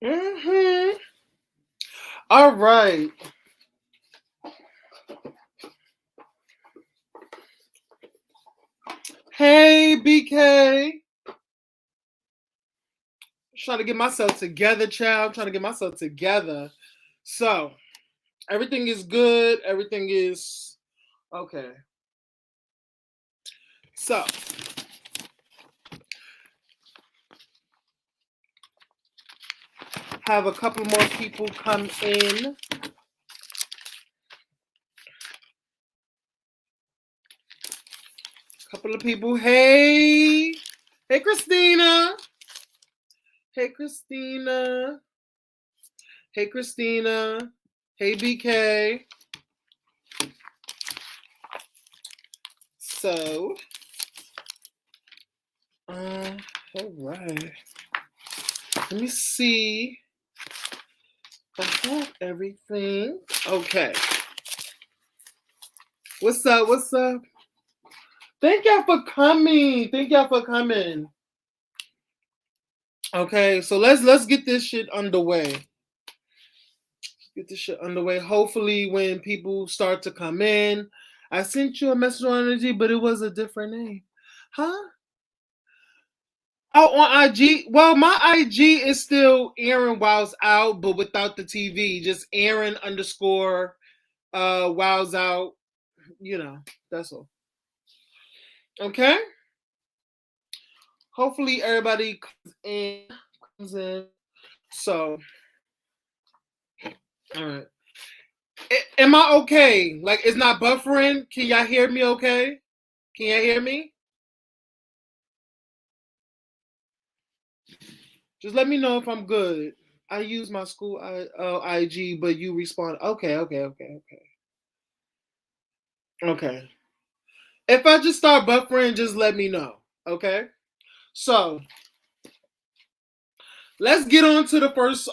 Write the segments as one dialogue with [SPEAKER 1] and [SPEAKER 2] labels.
[SPEAKER 1] Mm-hmm. All right. Hey, BK. Trying to get myself together, child. Trying to get myself together. So, everything is good. Everything is okay. So, have a couple more people come in. Couple of people. Hey. Hey, Christina. Hey, Christina. Hey, Christina. Hey, BK. So, all right. Let me see if I have everything. Okay. What's up? What's up? Thank y'all for coming. Thank y'all for coming. Okay, so let's get this shit underway. Get this shit underway. Hopefully, when people start to come in, I sent you a message on energy, but it was a different name, huh? Oh, on IG. Well, my IG is still Aaron Wiles Out, but without the TV. Just Aaron underscore Wiles Out. You know, that's all. Okay. Hopefully, everybody comes in. Comes in. So, all right. Am I okay? Like, it's not buffering? Can y'all hear me okay? Can y'all hear me? Just let me know if I'm good. I use my school IG, but you respond. Okay, okay, okay, okay. Okay. If I just start buffering, just let me know. Okay? So let's get on to the first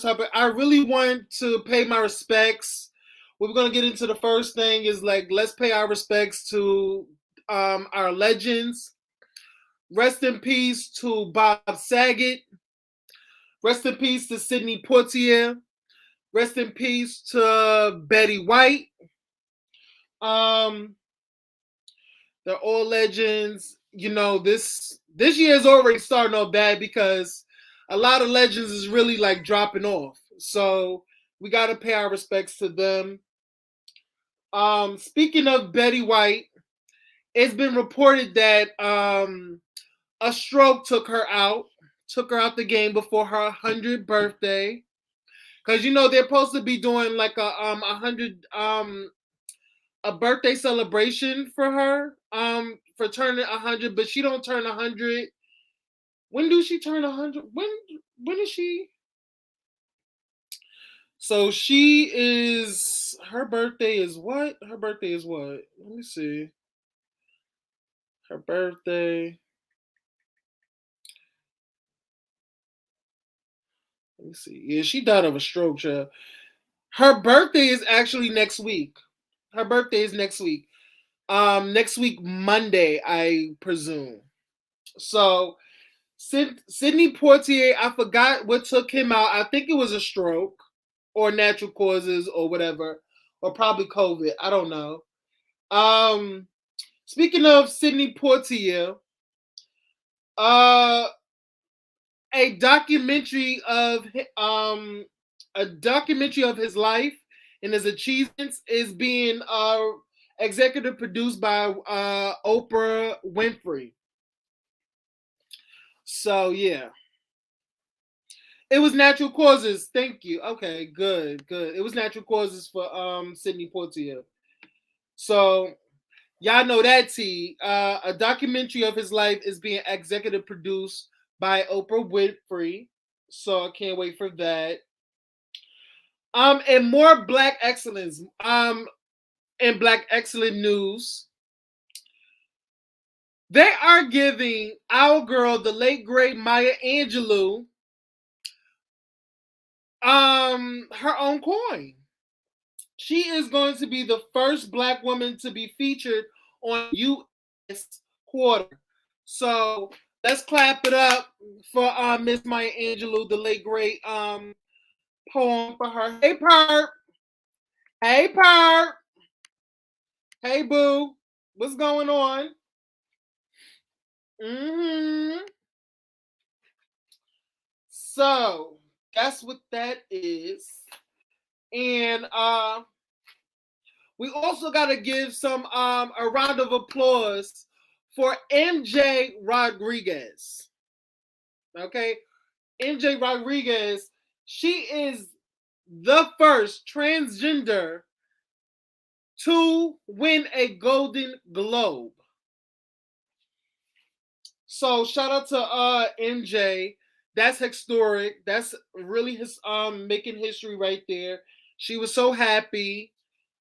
[SPEAKER 1] topic. I really want to pay my respects. What we're gonna get into the first thing is like let's pay our respects to our legends. Rest in peace to Bob Saget. Rest in peace to SidneyPoitier. Rest in peace to Betty White. Um, they're all legends. You know, this year is already starting off bad because a lot of legends is really like dropping off. So we got to pay our respects to them. Speaking of Betty White, it's been reported that a stroke took her out the game before her 100th birthday. Cause you know they're supposed to be doing like a birthday celebration for her for turning 100, but she don't turn 100. When do she turn 100? When is she? So she is her birthday is what? Her birthday is what? Let me see. Her birthday. Let me see. Yeah, she died of a stroke. Child. Her birthday is actually next week. Her birthday is next week. Next week Monday, I presume. So SidneyPoitier, I forgot what took him out. I think it was a stroke or natural causes or whatever, or probably COVID. I don't know. Um, Speaking of SidneyPoitier, uh, a documentary of a documentary of his life and his achievements is being executive produced by Oprah Winfrey. So yeah. It was natural causes. Thank you. Okay, good, good. It was natural causes for SidneyPoitier. So y'all know that T. A documentary of his life is being executive produced by Oprah Winfrey. So I can't wait for that. And more Black excellence. In Black excellent news, they are giving our girl, the late great Maya Angelou, her own coin. She is going to be the first Black woman to be featured on U.S. quarter. So Let's clap it up for Miss Maya Angelou, the late great poem for her. Hey Perp. Hey Perp. Hey Boo. What's going on? So that's what that is. And we also gotta give some a round of applause for MJ Rodriguez. Okay, MJ Rodriguez, she is the first transgender to win a Golden Globe. So shout out to MJ. That's historic. That's really his making history right there. She was so happy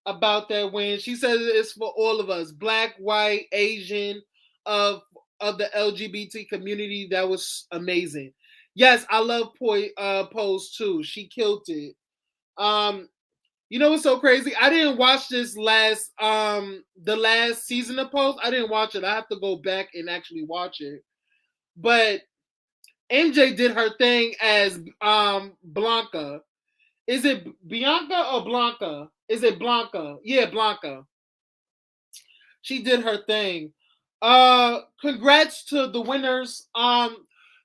[SPEAKER 1] about that win. She says it's for all of us, black, white, Asian, of the LGBT community. That was amazing. Yes, I love Pose too. She killed it. You know what's so crazy? I didn't watch this the last season of Pose. I didn't watch it. I have to go back and actually watch it. But MJ did her thing as Blanca. Is it Bianca or Blanca? Is it Blanca? Yeah, Blanca. She did her thing. Congrats to the winners.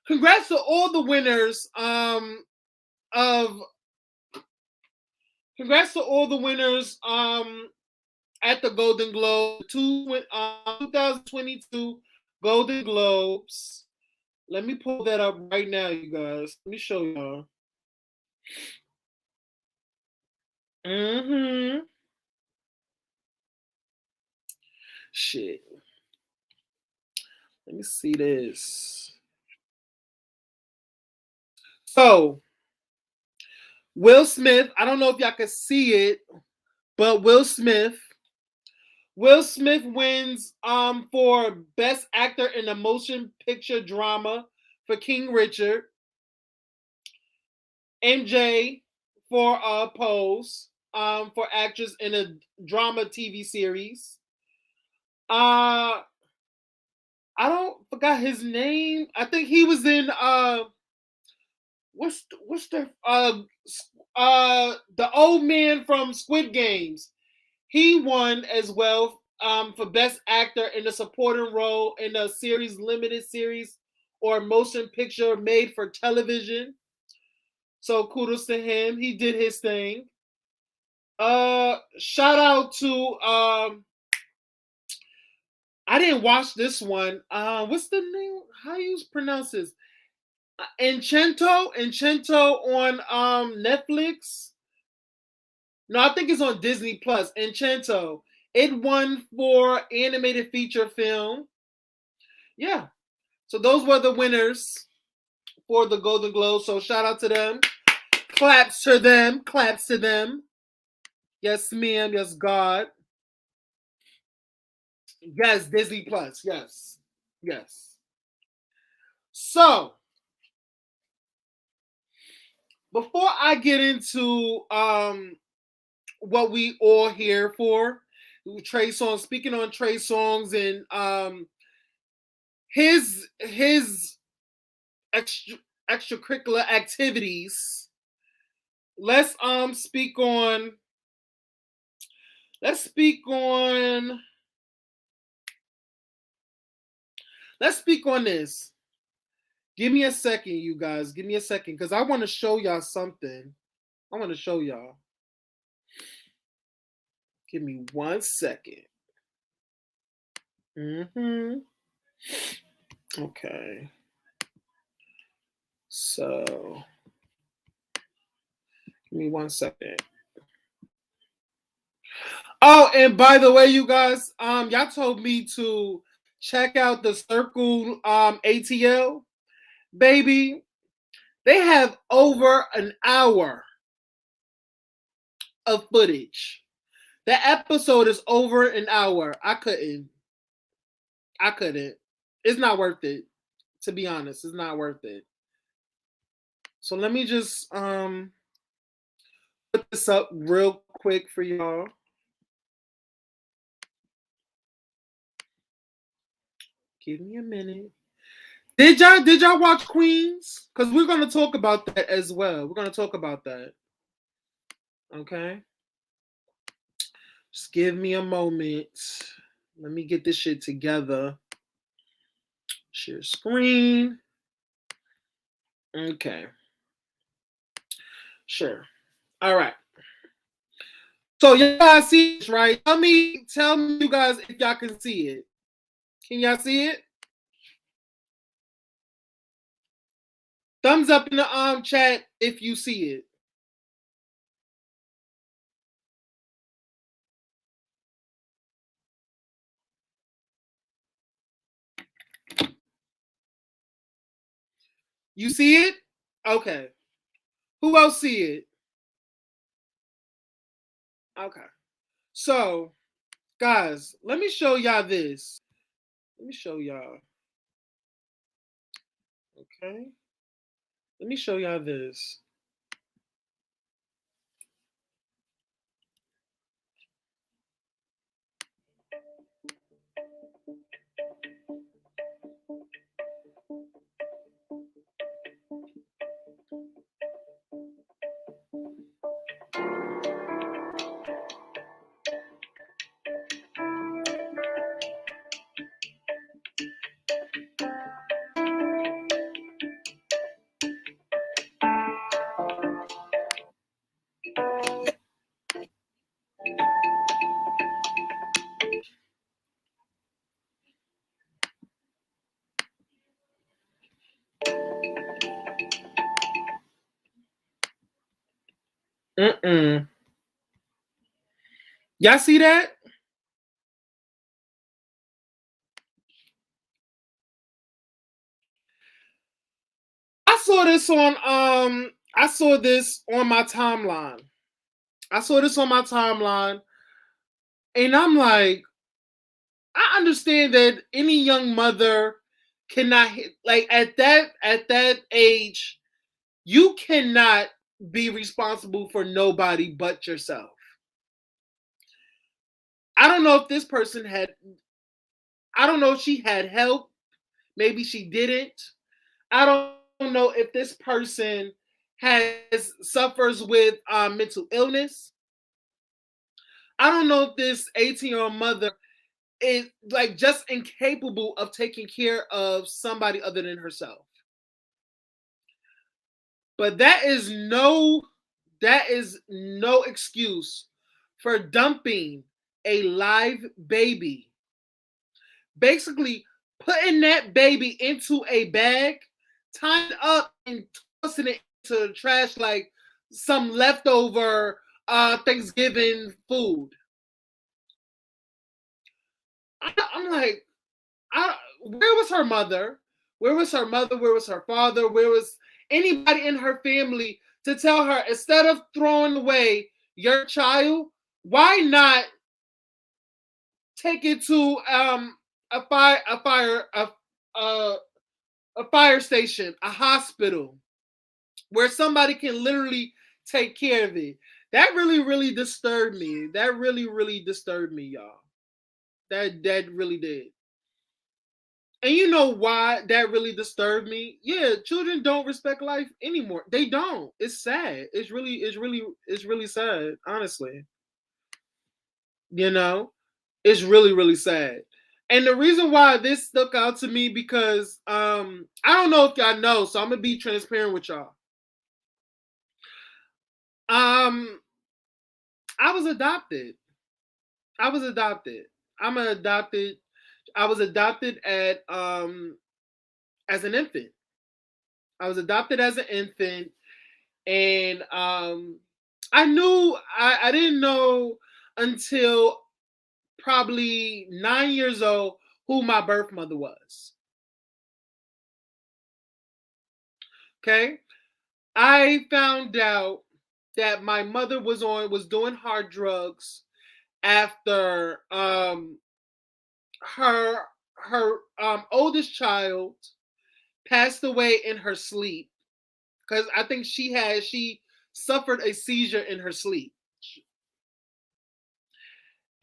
[SPEAKER 1] Congrats to all the winners of congrats to all the winners at the Golden Globe 2022 Golden Globes. Let me pull that up right now, you guys. Let me show y'all. Shit. Let me see this. So, Will Smith, I don't know if y'all can see it, but Will Smith wins for Best Actor in a Motion Picture Drama for King Richard. MJ for Pose for actress in a drama TV series. I don't forgot his name. I think he was in what's the old man from Squid Games. He won as well for Best Actor in a supporting role in a series, limited series, or motion picture made for television. So kudos to him. He did his thing. Shout out to I didn't watch this one. What's the name? How you pronounce this? Enchanto on Netflix. No, I think it's on Disney Plus. Enchanto. It won for animated feature film. Yeah. So those were the winners for the Golden Globe. So shout out to them. Claps to them. Claps to them. Yes, ma'am. Yes, God. Yes, Disney Plus. Yes. Yes. So before I get into what we all here for, Trey Songz, speaking on Trey Songz and his extracurricular activities, let's speak on this. Give me a second, you guys. Give me a second, because I want to show y'all something. I want to show y'all. Give me 1 second. Okay. So, give me 1 second. Oh, and by the way, you guys, y'all told me to check out the Circle ATL. Baby, they have over an hour of footage. The episode is over an hour. I couldn't. It's not worth it. To be honest, it's not worth it. So let me just put this up real quick for y'all. Give me a minute. Did y'all watch Queens? Because we're gonna talk about that as well. We're gonna talk about that. Okay. Just give me a moment. Let me get this shit together. Share screen. Okay. Sure. All right. So y'all guys see this, right? Tell me you guys if y'all can see it. Can y'all see it? Thumbs up in the chat if you see it. You see it? Okay. Who else see it? Okay. So, guys, let me show y'all this. Let me show y'all. Okay. Let me show y'all this. Y'all see that? I saw this on my timeline. And I'm like, I understand that any young mother cannot like at that age, you cannot be responsible for nobody but yourself. I don't know if this person had I don't know if she had help. Maybe she didn't. I don't know if this person suffers with mental illness. I don't know if this 18-year-old mother is like just incapable of taking care of somebody other than herself. But that is no excuse for dumping a live baby. Basically, putting that baby into a bag, tying it up and tossing it into the trash like some leftover Thanksgiving food. I'm like, where was her mother? Where was her mother? Where was her father? Where was anybody in her family to tell her, instead of throwing away your child, why not take it to a fire station, a hospital, where somebody can literally take care of it? That really disturbed me. That really disturbed me, y'all. That really did. And you know why that really disturbed me? Yeah, children don't respect life anymore. They don't. It's sad. It's really sad, honestly. You know? It's really sad. And the reason why this stuck out to me because I don't know if y'all know, so I'm gonna be transparent with y'all. Um I was adopted. I was adopted. I'm an adopted I was adopted at as an infant. I was adopted as an infant, and I didn't know until probably 9 years old who my birth mother was. Okay, I found out that my mother was doing hard drugs after her oldest child passed away in her sleep, because I think she suffered a seizure in her sleep.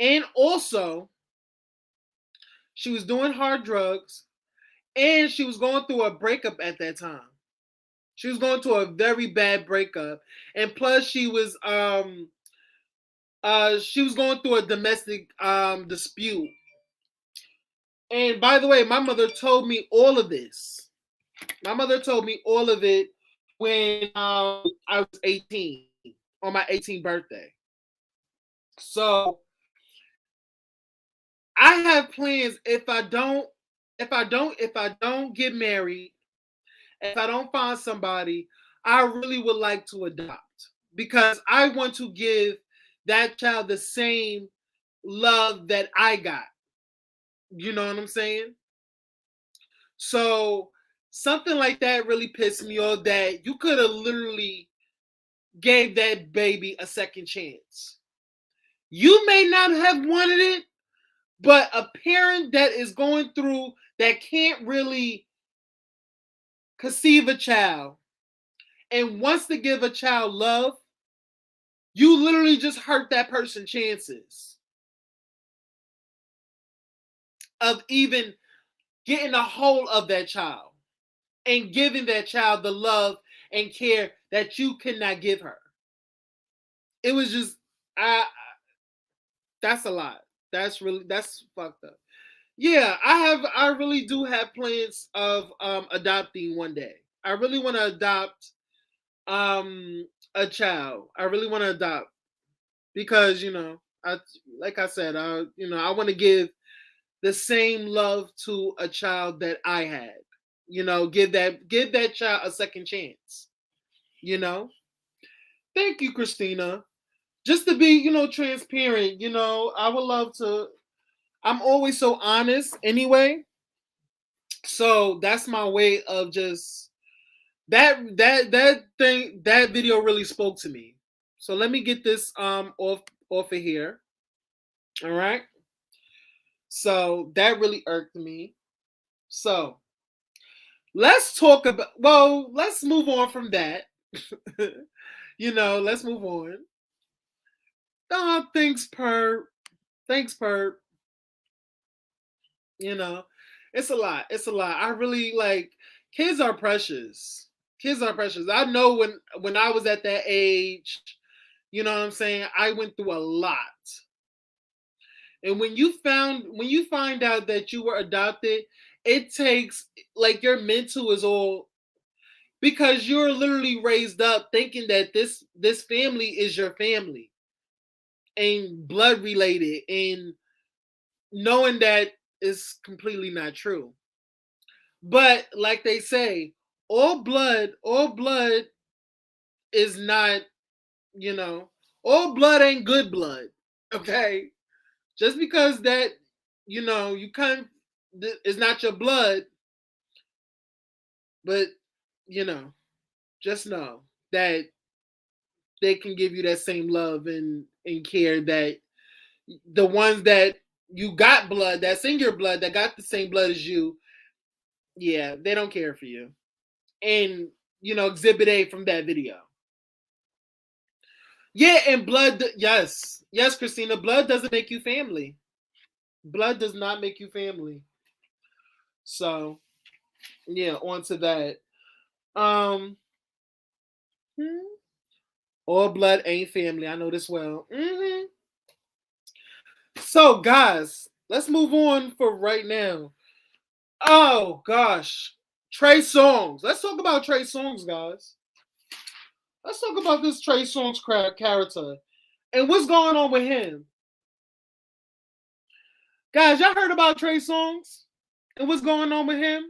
[SPEAKER 1] And also, she was doing hard drugs. And she was going through a breakup at that time. She was going through a very bad breakup, and plus she was going through a domestic dispute. And by the way, my mother told me all of this. My mother told me all of it when I was 18, on my 18th birthday. So I have plans if I don't get married, if I don't find somebody, I really would like to adopt because I want to give that child the same love that I got. You know what I'm saying? So something like that really pissed me off that you could have literally gave that baby a second chance. You may not have wanted it, but a parent that is going through that can't really conceive a child and wants to give a child love, you literally just hurt that person's chances of even getting a hold of that child and giving that child the love and care that you cannot give her. It was just, I. That's a lot. That's fucked up. Yeah, I really do have plans of adopting one day. I really want to adopt a child. I really want to adopt because I like I said, I want to give the same love to a child that I had. Give that child a second chance. You know. Thank you, Christina. Just to be, transparent, I would love to. I'm always so honest anyway. So that's my way of just that video really spoke to me. So let me get this off of here. All right. So that really irked me. So let's move on from that. Let's move on. Oh, thanks, Perp. Thanks, Perp. You know, it's a lot. It's a lot. I really like kids are precious. Kids are precious. I know when I was at that age, you know what I'm saying? I went through a lot. And when you find out that you were adopted, it takes like your mental is all because you're literally raised up thinking that this family is your family and blood related and knowing that is completely not true. But like they say, all blood is not, you know, all blood ain't good blood. Okay? Just because that, you kind of is not your blood, but you know, just know that they can give you that same love and care that the ones that you got blood that's in your blood that got the same blood as you, yeah, they don't care for you. And exhibit A from that video. Yeah, and blood, yes. Yes, Christina, blood doesn't make you family. Blood does not make you family. So, yeah, on to that. Um, all blood ain't family. I know this well. So, guys, let's move on for right now. Oh, gosh. Trey Songz. Let's talk about Trey Songz, guys. Let's talk about this Trey Songz character and what's going on with him. Guys, y'all heard about Trey Songz and what's going on with him?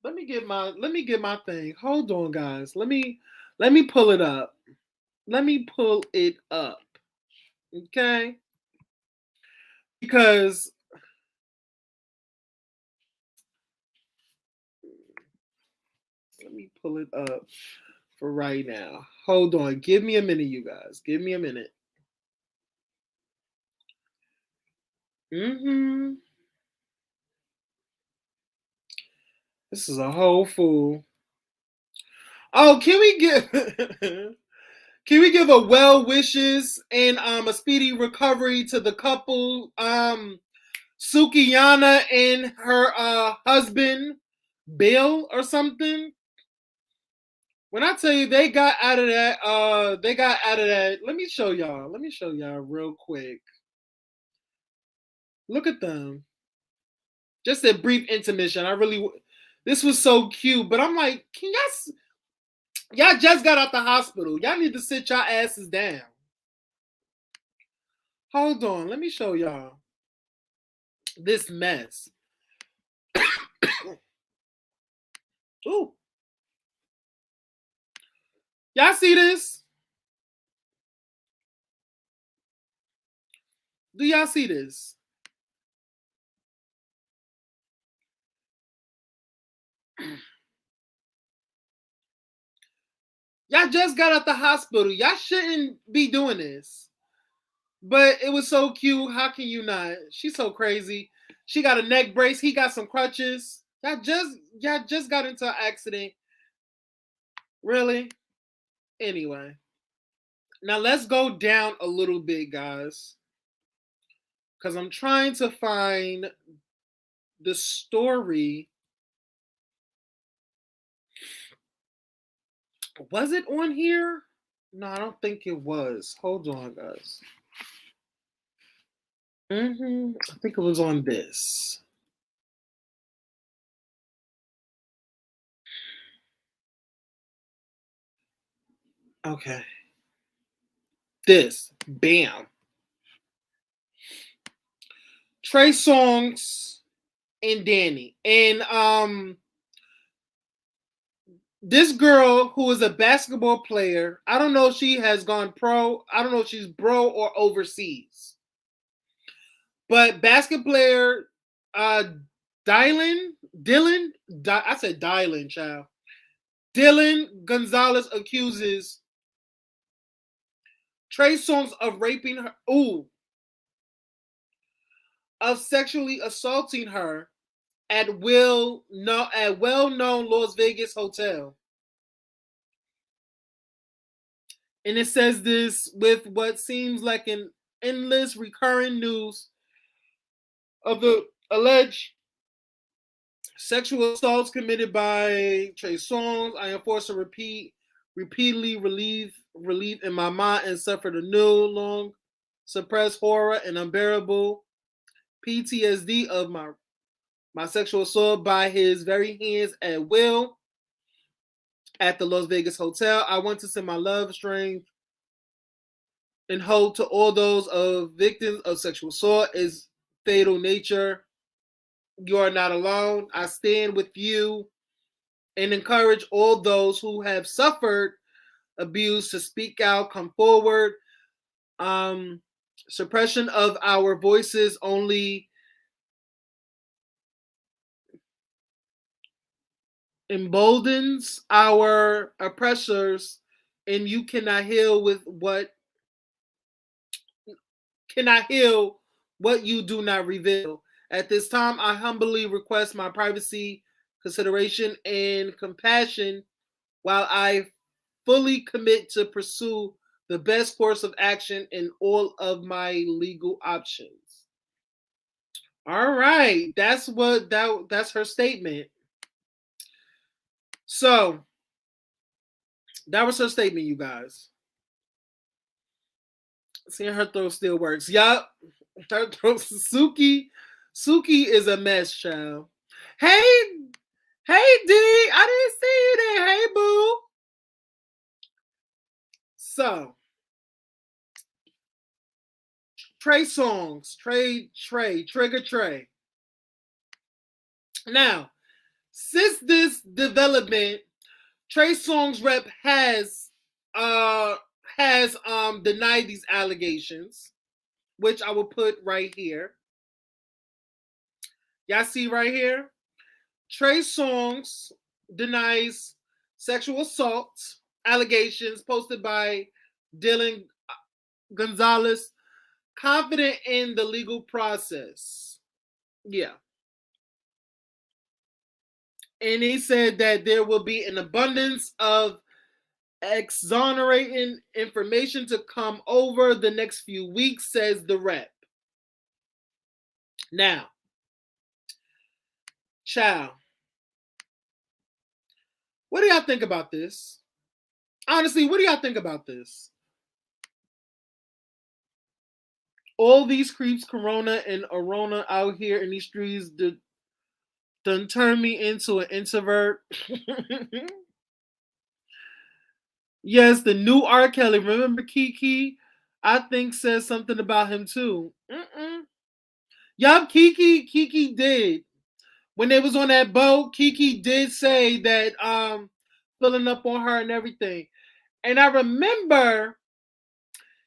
[SPEAKER 1] Let me get my thing. Hold on, guys. Let me pull it up. Let me pull it up. Okay? Because let me pull it up for right now. Hold on. Give me a minute, you guys. Give me a minute. This is a whole fool. Oh, can Can we give a well wishes and a speedy recovery to the couple, Sukiyana and her husband, Bill or something? When I tell you they got out of that, Let me show y'all. Let me show y'all real quick. Look at them. Just a brief intermission. This was so cute, but I'm like, y'all just got out the hospital. Y'all need to sit your asses down. Hold on, let me show y'all this mess. Ooh. Y'all see this? Do y'all see this? Y'all just got out the hospital. Y'all shouldn't be doing this. But it was so cute. How can you not? She's so crazy. She got a neck brace. He got some crutches. Y'all just got into an accident. Really? Anyway. Now let's go down a little bit, guys. Because I'm trying to find the story. Was it on here? No, I don't think it was. Hold on, guys. I think it was on this. Okay. This. Bam. Trey SONGZ and Danny. And this girl who is a basketball player, I don't know if she has gone pro. I don't know if she's bro or overseas. But basketball player Dylan, I said Dylan, child. Dylan Gonzalez accuses Trey SONGZ of raping her. Of sexually assaulting her at well-known Las Vegas hotel. And it says this with what seems like an endless recurring news of the alleged sexual assaults committed by Trey SONGZ. I am forced to repeatedly relieve in my mind and suffered a new, long suppressed horror and unbearable PTSD of my sexual assault by his very hands at will at the Las Vegas hotel. I want to send my love, strength, and hope to all those of victims of sexual assault is fatal nature. You are not alone. I stand with you and encourage all those who have suffered abuse to speak out, come forward. Suppression of our voices only emboldens our oppressors, and you cannot heal what you do not reveal. At this time, I humbly request my privacy, consideration, and compassion while I fully commit to pursue the best course of action in all of my legal options. All right, that's her statement. So that was her statement, you guys. Seeing her throat still works. Yup. Her throat. Suki is a mess, child. Hey D, I didn't see you there. Hey boo. So Trey SONGZ. Trigger Trey. Now, since this development, Trey SONGZ rep has denied these allegations, which I will put right here. Y'all see right here? Trey SONGZ denies sexual assault allegations posted by Dylan Gonzalez, confident in the legal process. Yeah. And he said that there will be an abundance of exonerating information to come over the next few weeks, says the rep. Now, child, what do y'all think about this? Honestly, what do y'all think about this? All these creeps, Corona and Arona out here in these streets done turn me into an introvert. Yes, the new R. Kelly. Remember Kiki? I think says something about him too. Yup, Kiki did. When they was on that boat, Kiki did say that filling up on her and everything. And I remember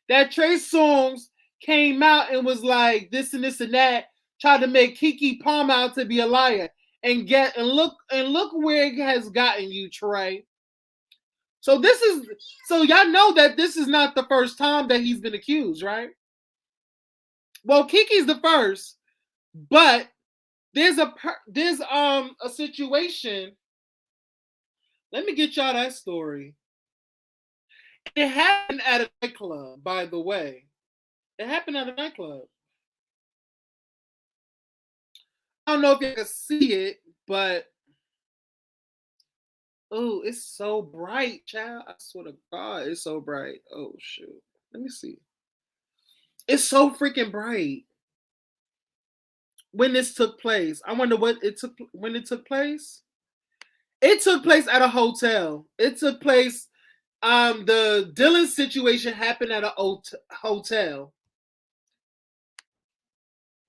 [SPEAKER 1] that Trey Songz came out and was like this and this and that, tried to make Kiki Palm out to be a liar. And look where it has gotten you, Trey. So y'all know that this is not the first time that he's been accused, right? Well, Kiki's the first, but there's a situation. Let me get y'all that story. It happened at a nightclub, by the way. It happened at a nightclub. I don't know if you can see it, but oh, it's so bright, child. I swear to God, it's so bright. Oh shoot. Let me see. It's so freaking bright. When this took place. I wonder when it took place. It took place at a hotel. It took place. The Dylan situation happened at a hotel,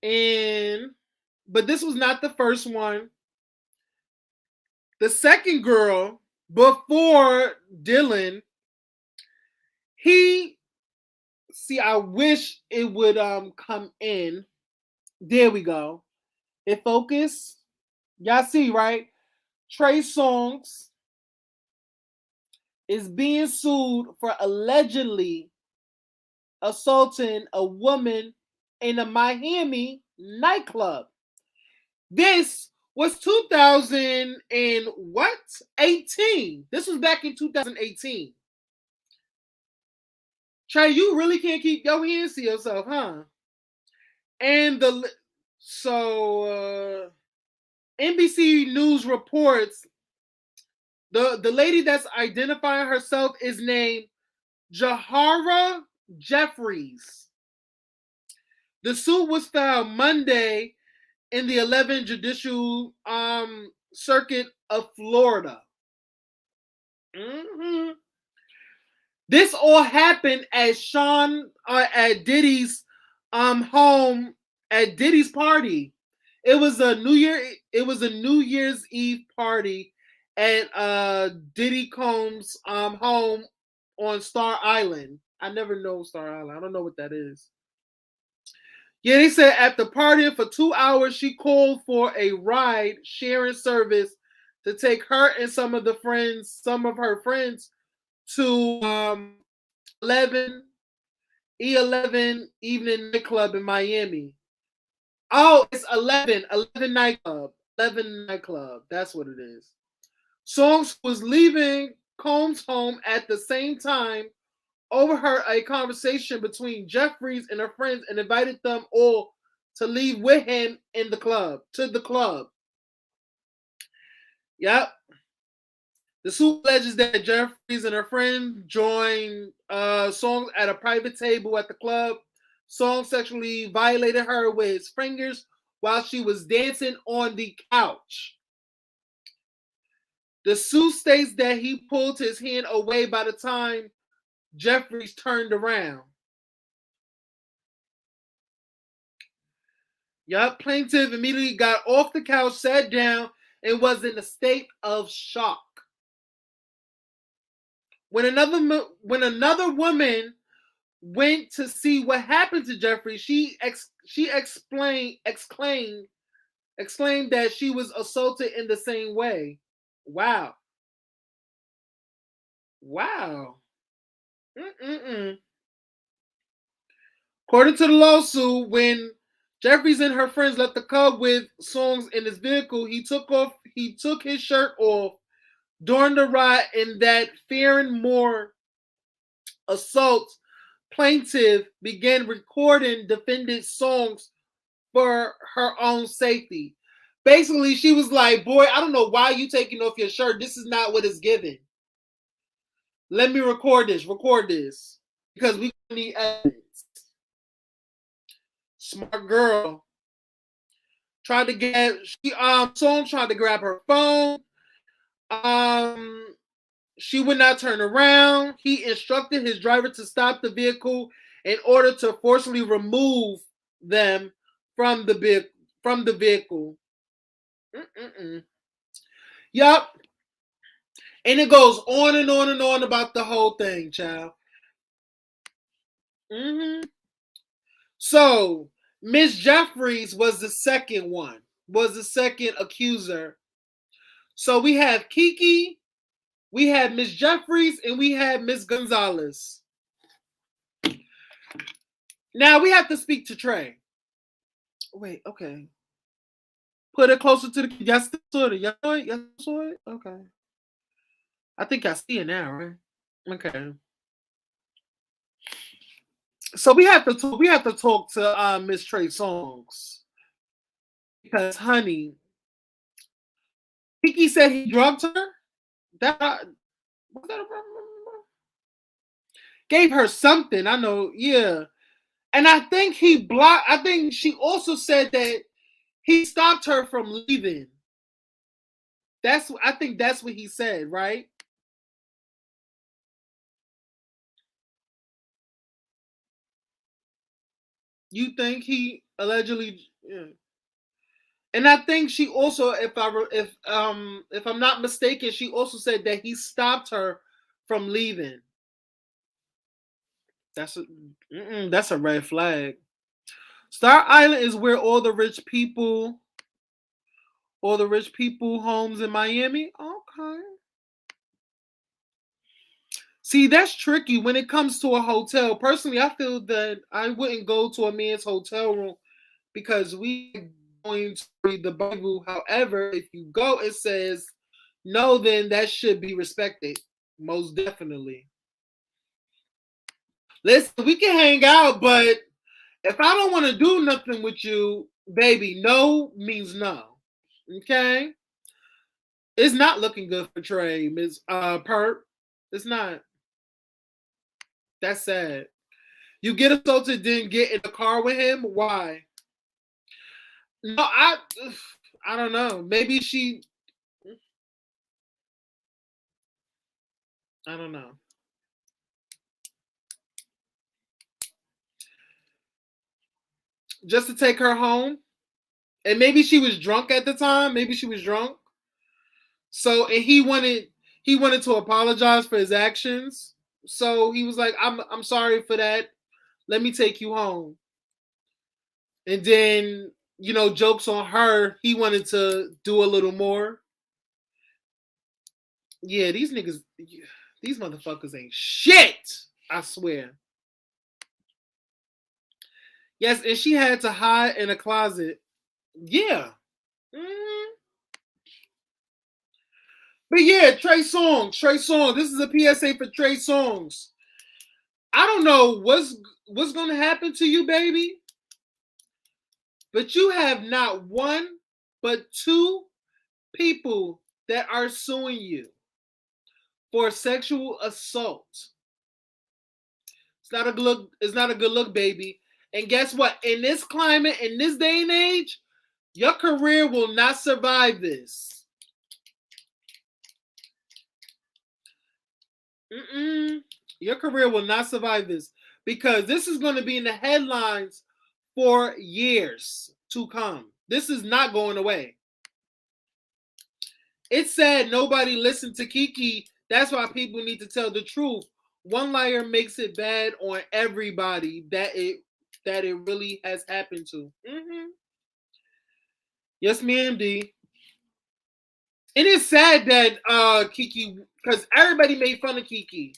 [SPEAKER 1] but this was not the first one. The second girl before Dylan, I wish it would come in. There we go. It focus. Y'all see, right? Trey Songz is being sued for allegedly assaulting a woman in a Miami nightclub. This was 2018. This was back in 2018. Trey, you really can't keep your hands to yourself, huh? And NBC News reports the lady that's identifying herself is named Jahara Jeffries. The suit was filed Monday in the 11th Judicial Circuit of Florida. Mm-hmm. This all happened at Diddy's home at Diddy's party. It was a New Year's Eve party at Diddy Combs' home on Star Island. I never know Star Island. I don't know what that is. Yeah, they said after partying for 2 hours, she called for a ride sharing service to take her and some of her friends to 11 evening nightclub in Miami. Oh, it's 11 nightclub. 11 nightclub. That's what it is. Songz was leaving Combs' home at the same time, overheard a conversation between Jeffries and her friends and invited them all to leave with him to the club. Yep. The suit alleges that Jeffries and her friend joined Songz at a private table at the club. Songz sexually violated her with his fingers while she was dancing on the couch. The suit states that he pulled his hand away by the time Jeffries turned around. Yup, plaintiff immediately got off the couch, sat down, and was in a state of shock. When another woman went to see what happened to Jeffrey, she exclaimed that she was assaulted in the same way. Wow. According to the lawsuit, when Jeffries and her friends left the club with Songz in his vehicle, he took his shirt off, during the ride, and that fearing more assaults, plaintiff began recording defendant's songs for her own safety. Basically, she was like, boy, I don't know why you taking off your shirt. This is not what it's given. Let me record this. Record this. Because we need evidence. Smart girl. Tried to get Song tried to grab her phone. She would not turn around. He instructed his driver to stop the vehicle in order to forcibly remove them from the vehicle. Yup. And it goes on and on and on about the whole thing, child. So, Miss Jeffries was the second one, was the second accuser. So we have Kiki, we have Miss Jeffries, and we have Miss Gonzalez. Now we have to speak to Trey. Wait, okay. Put it closer to the. Y'all still saw it? Y'all saw it? Okay. I think I see it now, right? Okay. So we have to talk to Miss Trey SONGZ, because honey, Kiki said he drugged her. That was that a problem? Gave her something. I know, yeah. And I think he blocked. I think she also said that he stopped her from leaving. I think that's what he said, right? You think he allegedly? Yeah. And I think she also, if I'm not mistaken, she also said that he stopped her from leaving. That's a red flag. Star Island is where all the rich people homes in Miami. Okay. See, that's tricky when it comes to a hotel. Personally, I feel that I wouldn't go to a man's hotel room because we going to read the Bible. However, if you go, it says no, then that should be respected. Most definitely. Listen, we can hang out, but if I don't want to do nothing with you, baby, no means no. Okay? It's not looking good for Trey, Ms. Perp. It's not. That's sad. You get assaulted, then get in the car with him? Why? No, I don't know. Maybe she. I don't know. Just to take her home, and maybe she was drunk at the time. Maybe she was drunk. So, and he wanted to apologize for his actions. So he was like, "I'm sorry for that. Let me take you home." And then, jokes on her. He wanted to do a little more. Yeah, these niggas, these motherfuckers ain't shit. I swear. Yes, and she had to hide in a closet. Yeah. Mm-hmm. But yeah, Trey SONGZ. This is a PSA for Trey SONGZ. I don't know what's gonna happen to you, baby. But you have not one, but two people that are suing you for sexual assault. It's not a good look. It's not a good look, baby. And guess what? In this climate, in this day and age, your career will not survive this. Your career will not survive this because this is going to be in the headlines for years to come. This is not going away. It's sad nobody listened to Kiki. That's why people need to tell the truth. One liar makes it bad on everybody that it really has happened to. Yes, ma'am, D. And it's sad that Kiki, because everybody made fun of Kiki.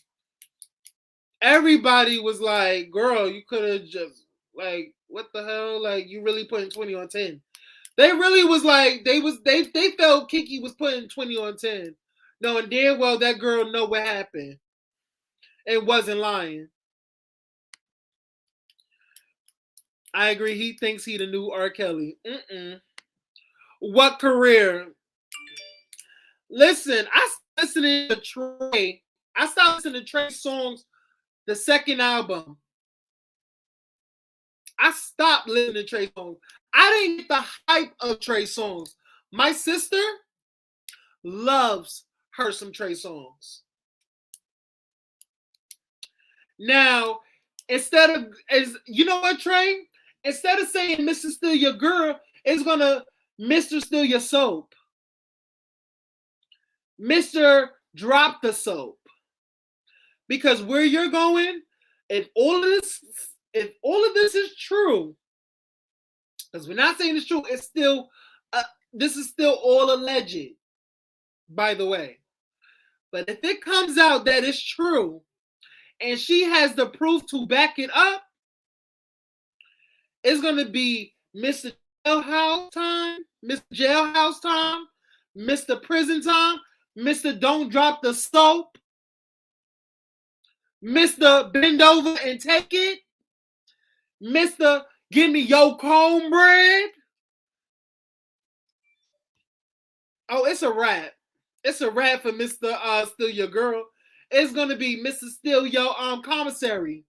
[SPEAKER 1] Everybody was like, girl, you could have just, like, what the hell? Like, you really putting 20 on 10. They really was like, they felt Kiki was putting 20 on 10. Knowing damn well that girl know what happened and wasn't lying. I agree. He thinks he the new R. Kelly. What career? Listen, I started listening to Trey. I started listening to Trey songs, the second album. I stopped listening to Trey songs. I didn't get the hype of Trey songs. My sister loves her some Trey songs. Now, instead of, as you know what, Trey? Instead of saying Mr. Still Your Girl, it's gonna Mr. Still Your Soap. Mr. Drop the Soap. Because where you're going, if all of this is true, because we're not saying it's true, it's still this is still all alleged, by the way. But if it comes out that it's true, and she has the proof to back it up, it's gonna be Mr. Jailhouse time, Mr. Jailhouse time, Mr. Prison time, Mr. Don't Drop the Soap, Mr. Bend Over and Take It, Mr. Give Me Your Cornbread. Oh, it's a wrap. It's a wrap for Mr. Still Your Girl. It's gonna be Mr. Still Your Commissary,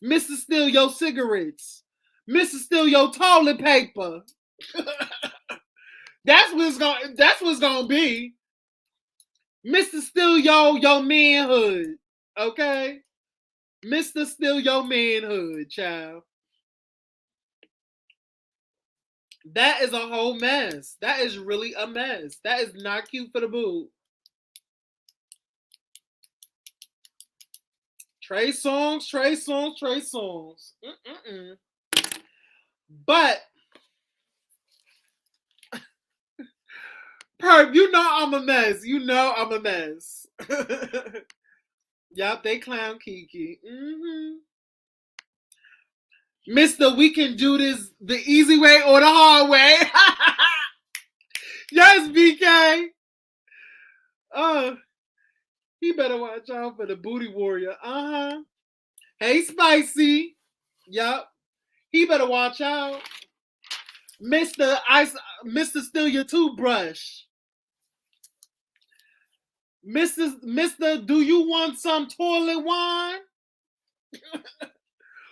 [SPEAKER 1] Mr. Still Your Cigarettes, Mr. Still Your Toilet Paper. That's what it's gonna be. Mr. Still Your manhood. Okay? Mr. Still Your manhood, child. That is a whole mess. That is really a mess. That is not cute for the boob. Trey songs. But Perp, you know I'm a mess. Yup, they clown Kiki. Mr. We Can Do This the easy way or the hard way. Yes, BK. He better watch out for the booty warrior. Hey, Spicy. Yup. He better watch out. Mr. Still Your Toothbrush. Mr. Do You Want Some Toilet Wine?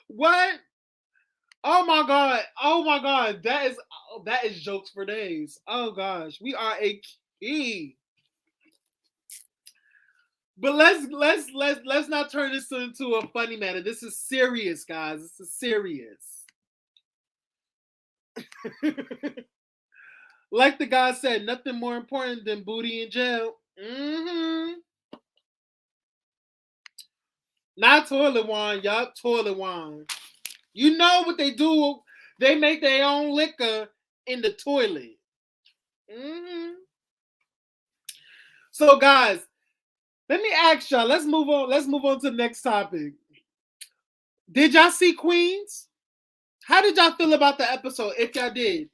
[SPEAKER 1] What? Oh my god. That is jokes for days. Oh gosh. We are a key. But let's not turn this into a funny matter. This is serious, guys. This is serious. Like the guy said, nothing more important than booty in jail. Not toilet wine, yup, toilet wine. You know what they do? They make their own liquor in the toilet. So, guys, let me ask y'all. Let's move on to the next topic. Did y'all see Queens? How did y'all feel about the episode? If y'all did,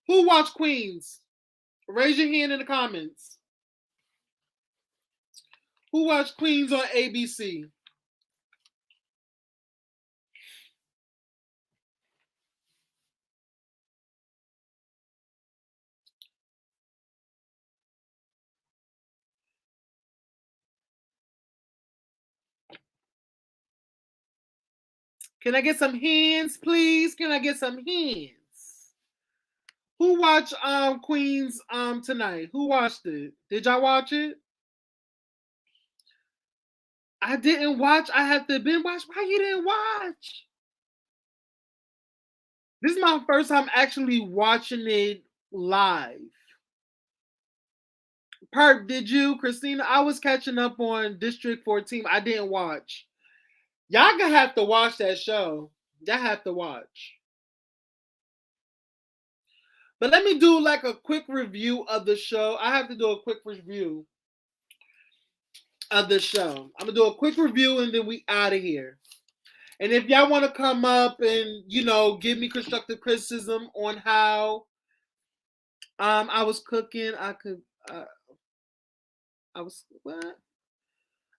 [SPEAKER 1] who watched Queens? Raise your hand in the comments. Who watched Queens on ABC? Can I get some hands, please? Can I get some hands? Who watched Queens tonight? Who watched it? Did y'all watch it? I didn't watch. I have to binge watch. Why you didn't watch? This is my first time actually watching it live. Perk, did you, Christina? I was catching up on District 14. I didn't watch. Y'all gonna have to watch that show. Y'all have to watch. But let me do like a quick review of the show. I have to do a quick review of the show. I'm gonna do a quick review and then we out of here. And if y'all want to come up and give me constructive criticism on how I was cooking, I could. I was what?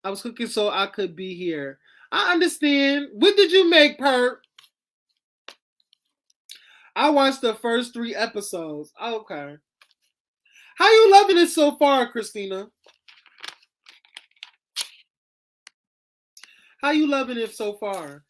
[SPEAKER 1] I was cooking so I could be here. I understand. What did you make, Perp? I watched the first 3 episodes. Okay. How you loving it so far, Christina? How you loving it so far?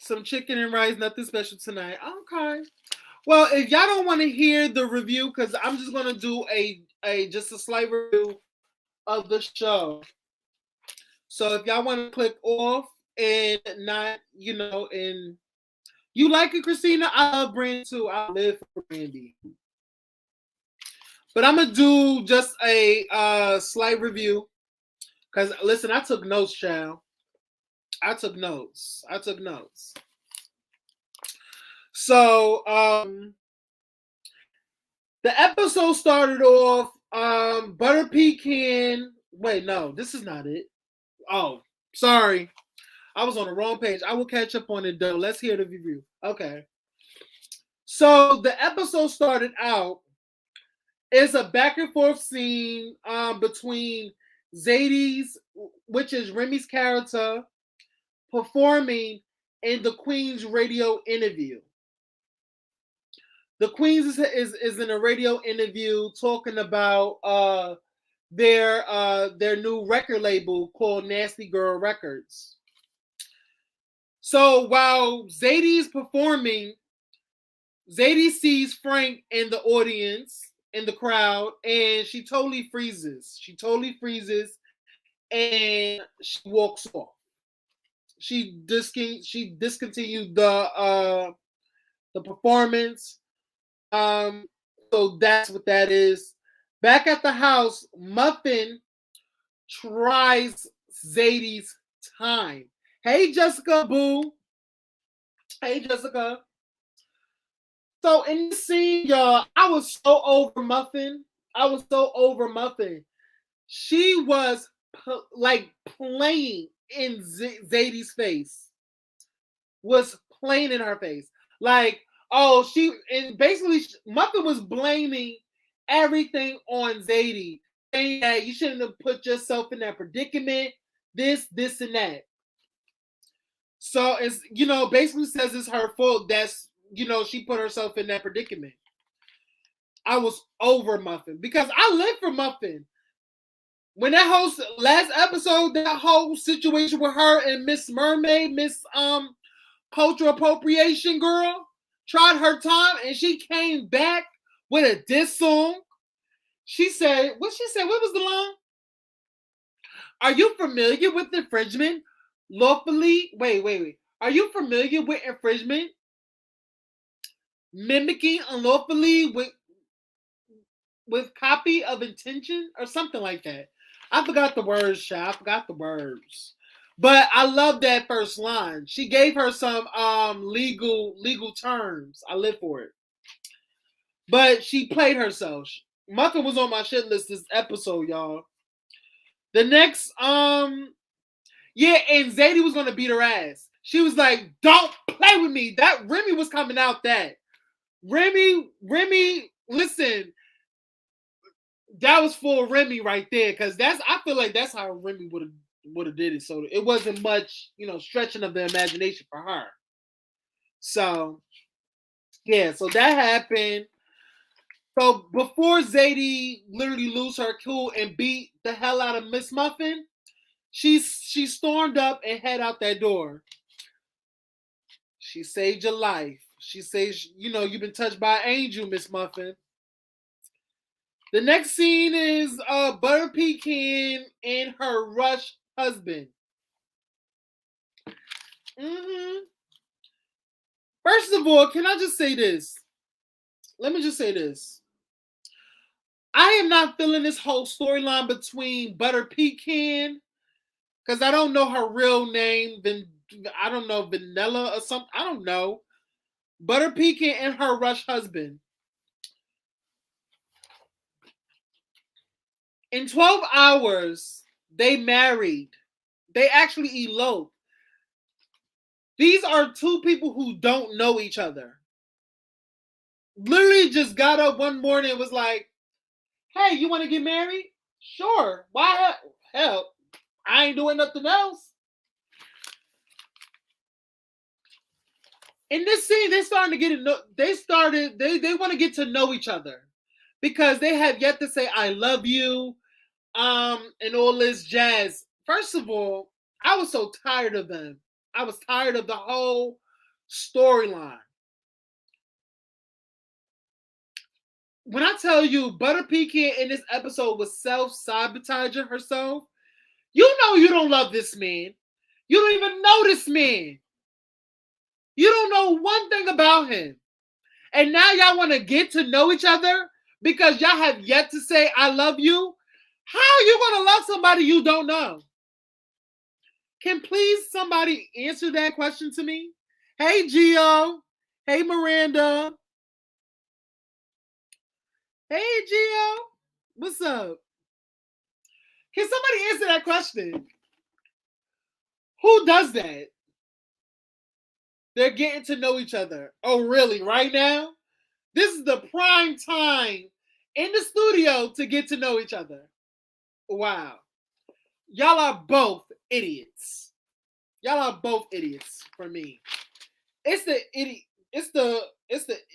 [SPEAKER 1] Some chicken and rice, nothing special tonight. Okay. Well, if y'all don't want to hear the review, because I'm just gonna do a just a slight review of the show. So if y'all want to click off and not, and you like it, Christina, I love Brandy too. I live for Brandy. But I'm gonna do just a slight review. Because listen, I took notes, child. I took notes. So the episode started off Butter Pecan. Wait, no, this is not it. Oh, sorry. I was on the wrong page. I will catch up on it though. Let's hear the review. Okay. So the episode started out. It's a back and forth scene between Zadie's, which is Remy's character, performing in the Queen's radio interview. The Queen's is in a radio interview talking about their new record label called Nasty Girl Records. So while Zadie's performing, Zadie sees Frank in the audience, in the crowd, and she totally freezes. And she walks off. She discontinued the performance. So that's what that is. Back at the house, Muffin tries Zadie's time. Hey, Jessica, boo. Hey, Jessica. So in this scene, y'all, I was so over Muffin. She was playing in Zadie's face. Was playing in her face. Like, oh, basically Muffin was blaming everything on Zadie, saying that you shouldn't have put yourself in that predicament, this, and that. So it's, basically says it's her fault that's, she put herself in that predicament. I was over Muffin because I live for Muffin. When that whole last episode, that whole situation with her and Miss Mermaid, Miss cultural appropriation girl, tried her time and she came back with a diss song. She said, what was the line? Are you familiar with infringement? Lawfully, wait. Are you familiar with infringement? Mimicking unlawfully with copy of intention or something like that. I forgot the words, Sha. But I love that first line. She gave her some legal terms. I live for it. But she played herself. Muffin was on my shit list this episode, y'all. The next, and Zadie was gonna beat her ass. She was like, "Don't play with me." That Remy was coming out. That Remy, listen, that was for Remy right there, because I feel like that's how Remy would have did it. So it wasn't much, stretching of the imagination for her. So yeah, so that happened. So before Zadie literally lose her cool and beat the hell out of Miss Muffin, she stormed up and head out that door. She saved your life. She says, you've been touched by an angel, Miss Muffin. The next scene is Butter Pecan and her Rush husband. First of all, can I just say this? Let me just say this. I am not feeling this whole storyline between Butter Pecan, because I don't know her real name. Then I don't know, vanilla or something. I don't know. Butter Pecan and her rush husband. In 12 hours, they married. They actually eloped. These are two people who don't know each other. Literally just got up one morning and was like, hey, you want to get married? Sure. Why? Hell, I ain't doing nothing else. In this scene, they starting to get they want to get to know each other because they have yet to say I love you, and all this jazz. First of all, I was so tired of them. I was tired of the whole storyline. When I tell you Butter Pecan in this episode was self-sabotaging herself, you know you don't love this man. You don't even know this man. You don't know one thing about him. And now y'all want to get to know each other because y'all have yet to say I love you? How are you going to love somebody you don't know? Can please somebody answer that question to me? Hey, Gio. Hey, Miranda. Hey, Gio. What's up? Can somebody answer that question? Who does that? They're getting to know each other. Oh, really? Right now? This is the prime time in the studio to get to know each other. Wow. Y'all are both idiots. Y'all are both idiots for me. It's the idiot. It's the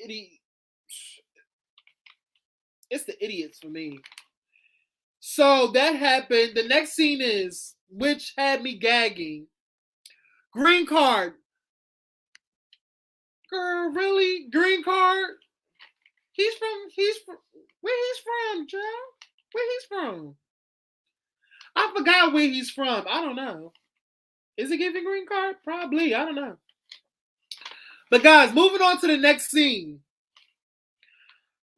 [SPEAKER 1] idiot. It's the idiots for me. So that happened. The next scene is, which had me gagging. Green card. Girl, really? Green card? He's from, where he's from, Joe? Where he's from? I forgot where he's from. I don't know. Is it giving green card? Probably. I don't know. But guys, moving on to the next scene.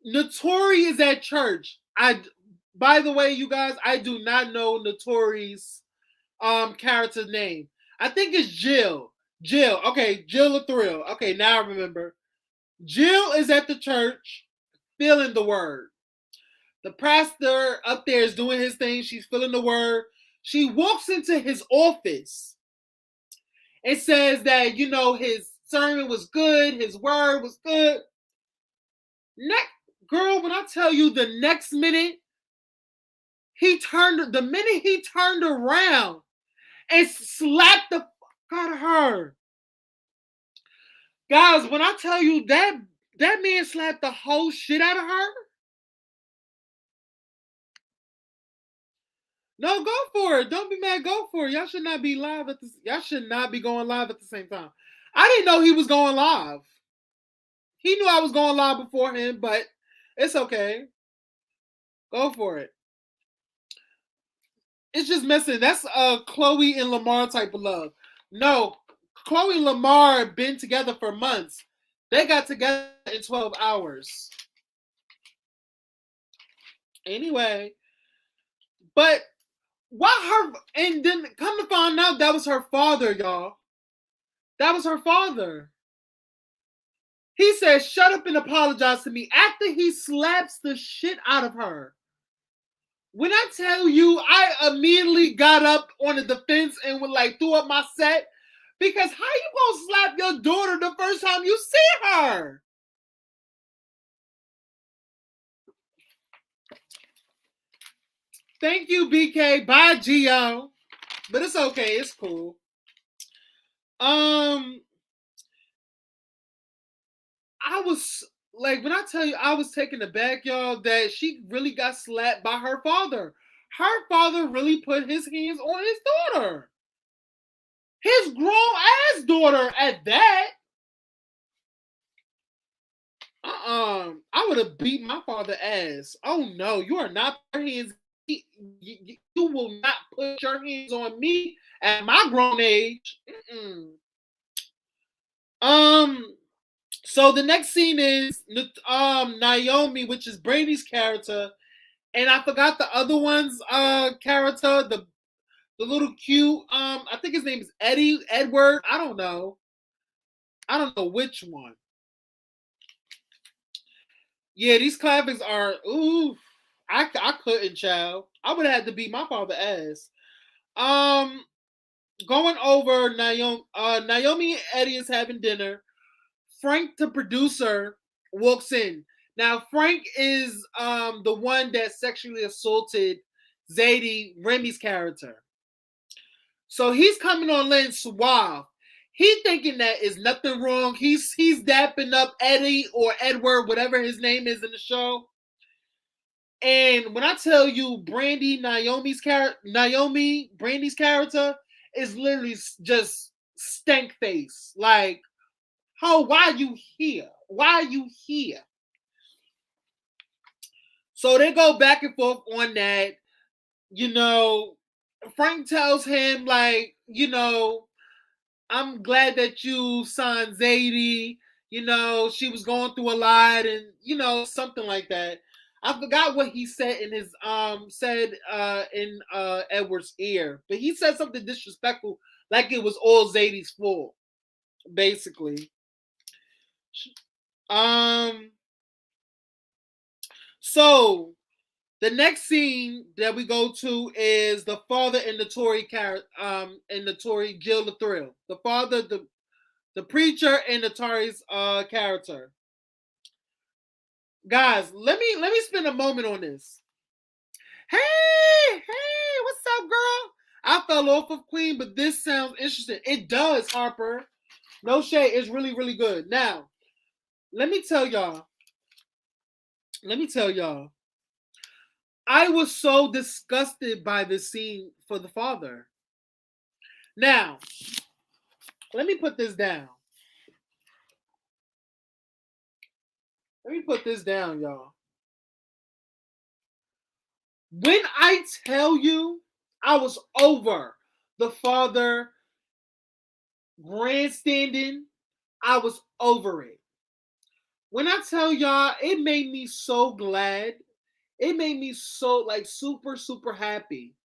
[SPEAKER 1] Notori is at church. By the way, you guys, I do not know Notori's character's name. I think it's Jill. Jill. Okay, Jill the Thrill. Okay, now I remember. Jill is at the church feeling the word. The pastor up there is doing his thing. She's feeling the word. She walks into his office and says that, you know, his sermon was good. His word was good. Girl, when I tell you the next minute, the minute he turned around and slapped the fuck out of her. Guys, when I tell you that man slapped the whole shit out of her. No, go for it. Don't be mad. Go for it. Y'all should not be y'all should not be going live at the same time. I didn't know he was going live. He knew I was going live before him, but it's okay. Go for it. It's just messing. That's Chloe and Lamar type of love. No, Chloe and Lamar have been together for months. They got together in 12 hours. Anyway, but why her? And then come to find out that was her father, y'all. That was her father. He said, shut up and apologize to me after he slaps the shit out of her. When I tell you, I immediately got up on the defense and would like threw up my set because how you gonna slap your daughter the first time you see her? Thank you, BK. Bye, Gio. But it's okay. It's cool. I was like, when I tell you, I was taken aback, y'all, that she really got slapped by her father. Her father really put his hands on his daughter. His grown-ass daughter at that. I would have beat my father's ass. Oh, no, you are not your hands. You will not put your hands on me at my grown age. So the next scene is Naomi, which is Brady's character, and I forgot the other one's character, The little cute, I think his name is Edward. I don't know. I don't know which one. Yeah, these clappings are, ooh, I couldn't, child. I would have had to beat my father ass. Um, Going over Naomi and Eddie is having dinner. Frank, the producer, walks in. Now, Frank is the one that sexually assaulted Zadie, Remy's character. So he's coming on Lynn suave. He thinking that is nothing wrong. He's dapping up Eddie or Edward, whatever his name is in the show. And when I tell you Brandy's character is literally just stank face. Like, oh, why are you here? Why are you here? So they go back and forth on that. You know, Frank tells him, like, you know, I'm glad that you signed Zadie. You know, she was going through a lot, and you know, something like that. I forgot what he said in his in Edward's ear, but he said something disrespectful, like it was all Zadie's fault, basically. So the next scene that we go to is the father and the Tory Jill the Thrill. The father, the preacher, and the Tory's character. Guys, let me spend a moment on this. Hey, what's up, girl? I fell off of Queen, but this sounds interesting. It does, Harper. No shade. It's really, really good. Now, let me tell y'all. I was so disgusted by this scene for the father. Now, let me put this down. Y'all. When I tell you I was over the father grandstanding, I was over it. When I tell y'all, it made me so glad. It made me so, like, super, super happy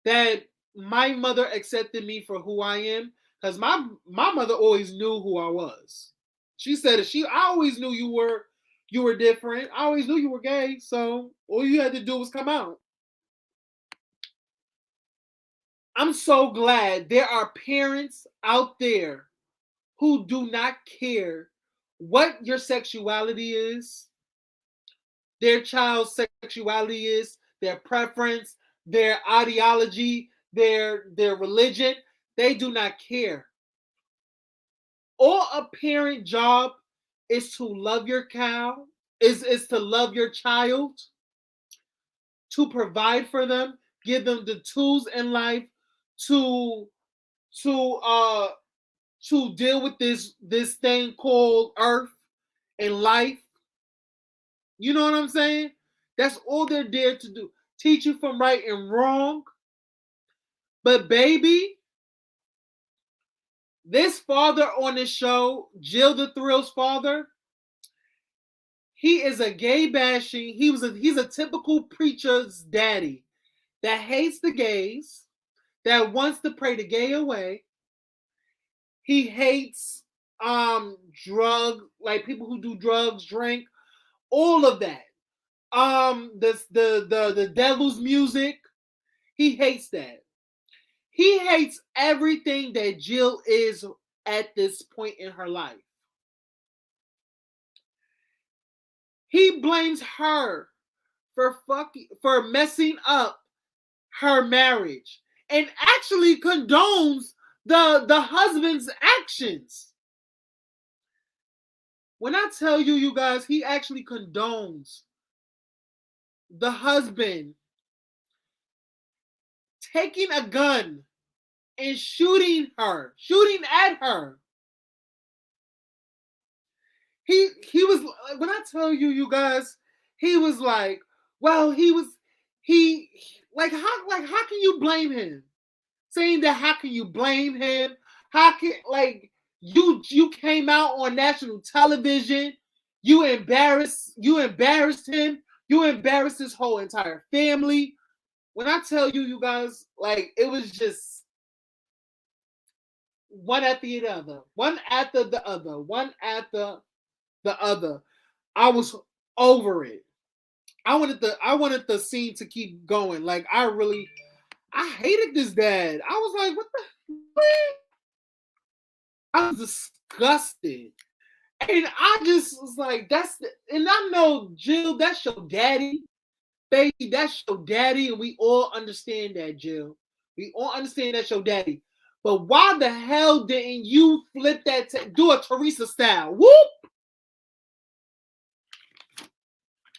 [SPEAKER 1] that my mother accepted me for who I am. Because my mother always knew who I was. She said I always knew you were different. I always knew you were gay. So all you had to do was come out. I'm so glad there are parents out there who do not care what your sexuality is, their child's sexuality is, their preference, their ideology, their religion. They do not care. All a parent job is to love your cow, is to love your child, to provide for them, give them the tools in life to to deal with this thing called earth and life. You know what I'm saying? That's all they're there to do. Teach you from right and wrong. But baby, this father on this show, Jill the Thrill's father, he is a gay bashing. He's a typical preacher's daddy that hates the gays, that wants to pray the gay away. He hates like people who do drugs, drink, all of that. The devil's music. He hates that. He hates everything that Jill is at this point in her life. He blames her for messing up her marriage and actually condones the husband's actions. When I tell you, you guys, he actually condones the husband taking a gun and shooting at her. He was, when I tell you, you guys, he was like, well, how can you blame him? Saying that, how can you blame him? How can, like, you came out on national television, you embarrassed him, you embarrassed his whole entire family. When I tell you, you guys, like, it was just one after the other, one after the other, one after the other. I was over it. I wanted the scene to keep going. Like, I hated this dad. I was like, what the fuck? I was disgusted. And I just was like, and I know, Jill, that's your daddy. Baby, that's your daddy, and we all understand that, Jill. We all understand that's your daddy. But why the hell didn't you flip that, do a Teresa style? Whoop!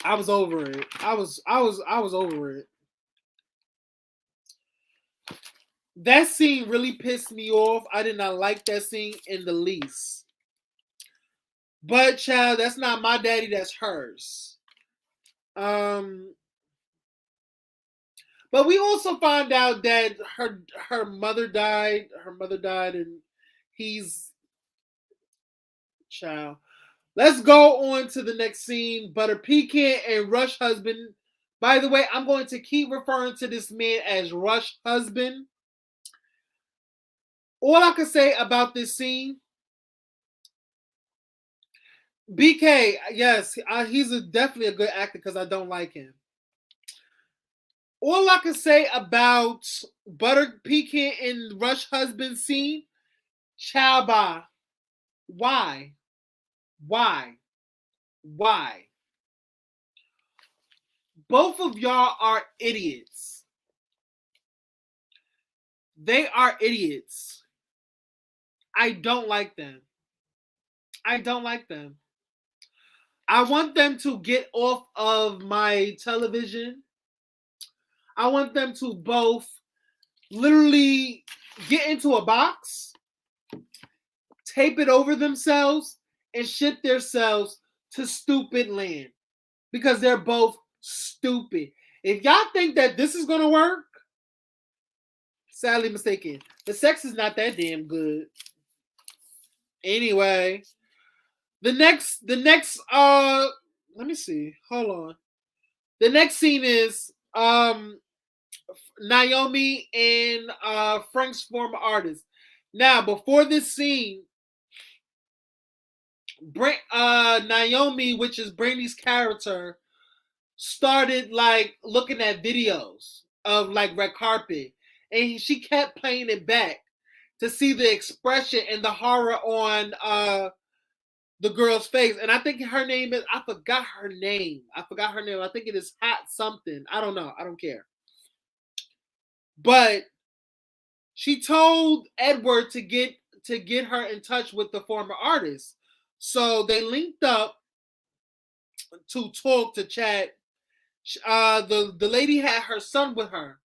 [SPEAKER 1] I was over it. I was over it. That scene really pissed me off. I did not like that scene in the least. But child, that's not my daddy, that's hers. But we also find out that her mother died. Her mother died, and he's child. Let's go on to the next scene. Butter Pecan and Rush husband. By the way, I'm going to keep referring to this man as Rush husband. All I can say about this scene, BK, yes, he's definitely a good actor because I don't like him. All I can say about Butter Pecan and Rush husband scene, Chaba, why? Both of y'all are idiots. They are idiots. I don't like them. I don't like them. I want them to get off of my television. I want them to both literally get into a box, tape it over themselves, and ship themselves to stupid land. Because they're both stupid. If y'all think that this is going to work, sadly mistaken. The sex is not that damn good. Anyway, the next let me see. Hold on. The next scene is Naomi and Frank's former artist. Now, before this scene, Naomi, which is Brandy's character, started like looking at videos of like red carpet, and she kept playing it back to see the expression and the horror on the girl's face. And I think her name is, I forgot her name. I think it is Hot something. I don't know. I don't care. But she told Edward to get her in touch with the former artist. So they linked up to talk, to chat. The lady had her son with her.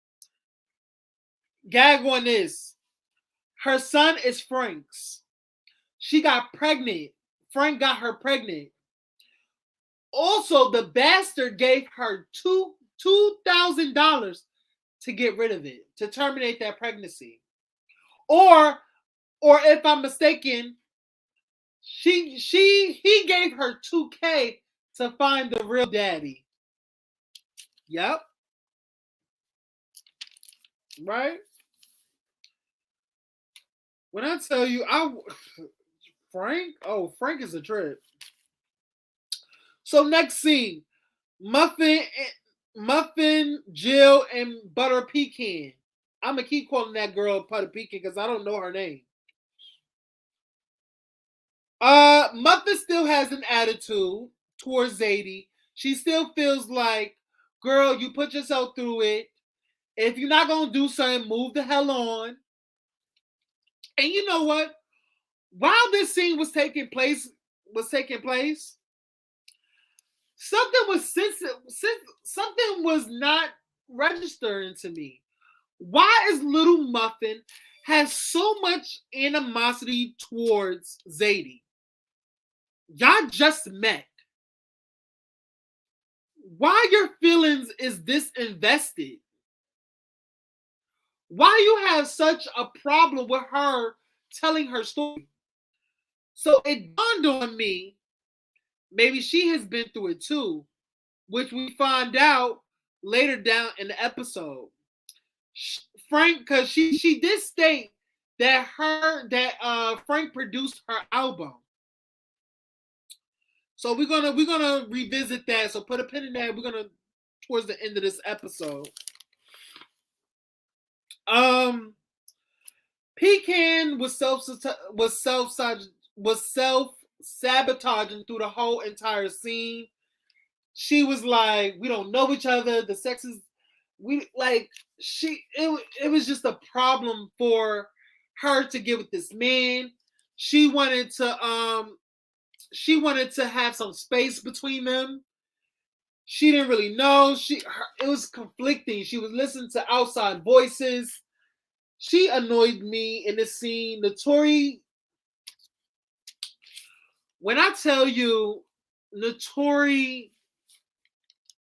[SPEAKER 1] Gag on this. Her son is Frank's. She got pregnant. Frank got her pregnant. Also, the bastard gave her $2,000 to get rid of it, to terminate that pregnancy. Or if I'm mistaken, he gave her $2,000 to find the real daddy. Yep. Right? When I tell you, Frank is a trip. So next scene, Muffin, Jill, and Butter Pecan. I'm gonna keep calling that girl Butter Pecan because I don't know her name. Muffin still has an attitude towards Zadie. She still feels like, girl, you put yourself through it. If you're not gonna do something, move the hell on. And you know what? While this scene was taking place, something was not registering to me. Why is Little Muffin has so much animosity towards Zadie? Y'all just met. Why your feelings is this invested? Why you have such a problem with her telling her story? So it dawned on me, maybe she has been through it too, which we find out later down in the episode. Frank, because she did state that Frank produced her album. So we're gonna revisit that. So put a pin in that. We're gonna towards the end of this episode. Pecan was self sabotaging through the whole entire scene. She was like, "We don't know each other. The sex is it was just a problem for her to get with this man. She wanted to have some space between them. She didn't really know. It was conflicting. She was listening to outside voices. She annoyed me in this scene. Notori, when I tell you, Notori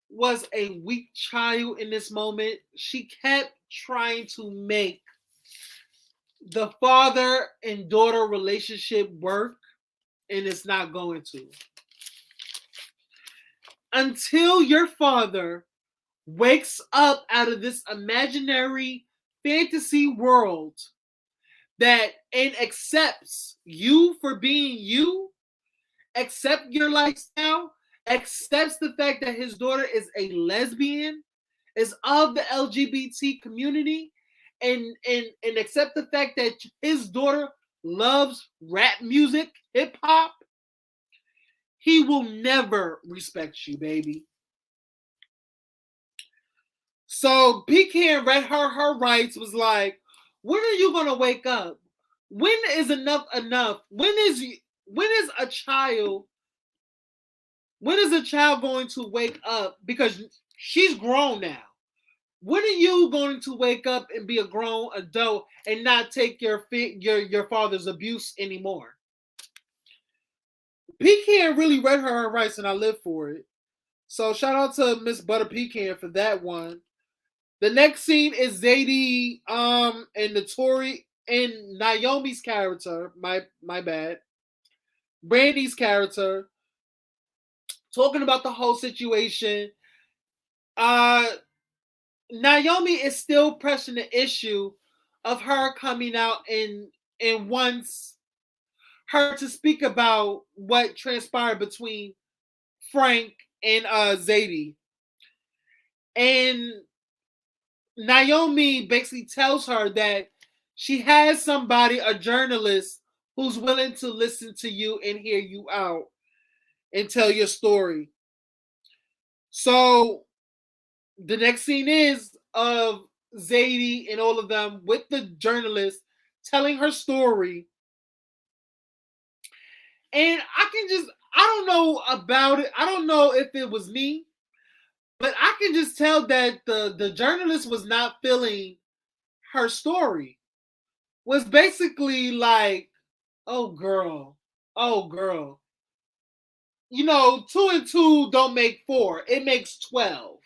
[SPEAKER 1] was a weak child in this moment. She kept trying to make the father and daughter relationship work, and it's not going to. Until your father wakes up out of this imaginary fantasy world and accepts you for being you, accept your lifestyle, accepts the fact that his daughter is a lesbian, is of the LGBT community, and accept the fact that his daughter loves rap music, hip hop, he will never respect you, baby. So Pecan read her rights, was like, when are you gonna wake up? When is enough enough? When is a child going to wake up? Because she's grown now. When are you going to wake up and be a grown adult and not take your father's abuse anymore? Pecan really read her rights, and I live for it. So shout out to Miss Butter Pecan for that one. The next scene is Zadie and Notori and Naomi's character. My bad. Brandy's character, talking about the whole situation. Naomi is still pressing the issue of her coming out and wants her to speak about what transpired between Frank and Zadie. And Naomi basically tells her that she has somebody, a journalist, who's willing to listen to you and hear you out and tell your story. So the next scene is of Zadie and all of them with the journalist telling her story. And I don't know about it. I don't know if it was me, but I can just tell that the journalist was not feeling her story. Was basically like, oh girl. You know, 2 and 2 don't make 4. It makes 12.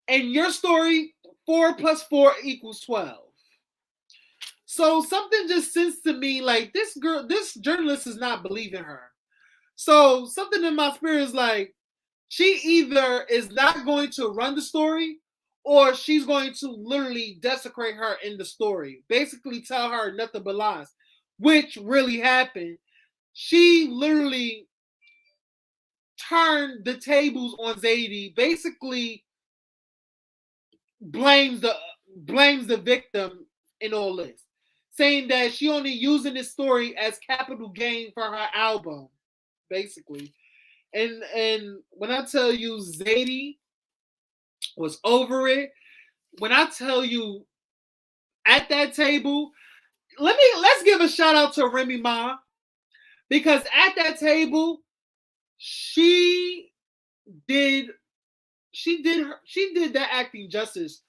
[SPEAKER 1] And your story, 4 plus 4 equals 12. So something just sensed to me like this journalist is not believing her. So something in my spirit is like, she either is not going to run the story, or she's going to literally desecrate her in the story. Basically tell her nothing but lies, which really happened. She literally turned the tables on Zadie, basically blames the victim in all this, saying that she only using this story as capital gain for her album, basically. And when I tell you Zadie was over it, when I tell you at that table, let's give a shout out to Remy Ma, because at that table she did that acting justice.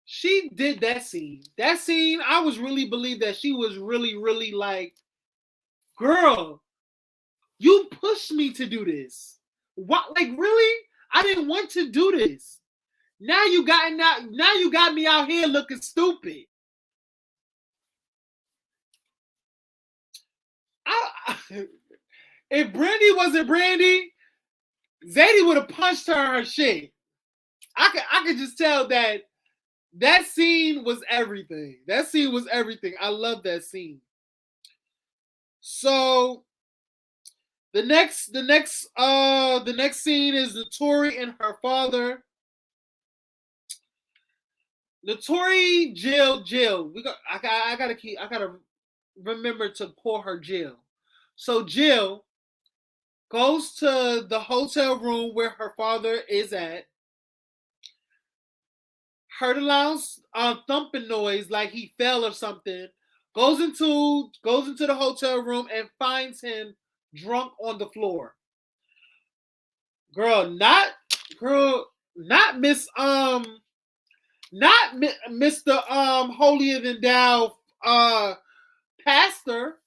[SPEAKER 1] She did that scene. That scene, I was really believe that she was really, really like, girl, you pushed me to do this. What? Like, really? I didn't want to do this. Now you got me out here looking stupid. If Brandy wasn't Brandy, Zadie would have punched her shit. I could just tell that that scene was everything. That scene was everything. I love that scene. So the next scene is Notori and her father. Notori Jill. I gotta remember to call her Jill. So Jill goes to the hotel room where her father is at. Heard a loud thumping noise like he fell or something. Goes into the hotel room and finds him drunk on the floor. Girl, not Mr. Holier than thou pastor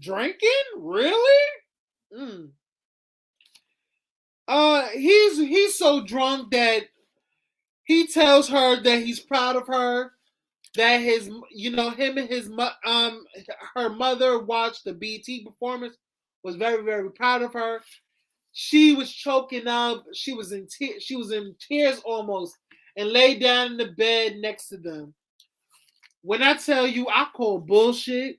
[SPEAKER 1] drinking? Really? Mm. He's so drunk that he tells her that he's proud of her, that him and her mother watched the BT performance, was very, very proud of her. She was choking up. She was in tears almost, and laid down in the bed next to them. When I tell you, I call bullshit,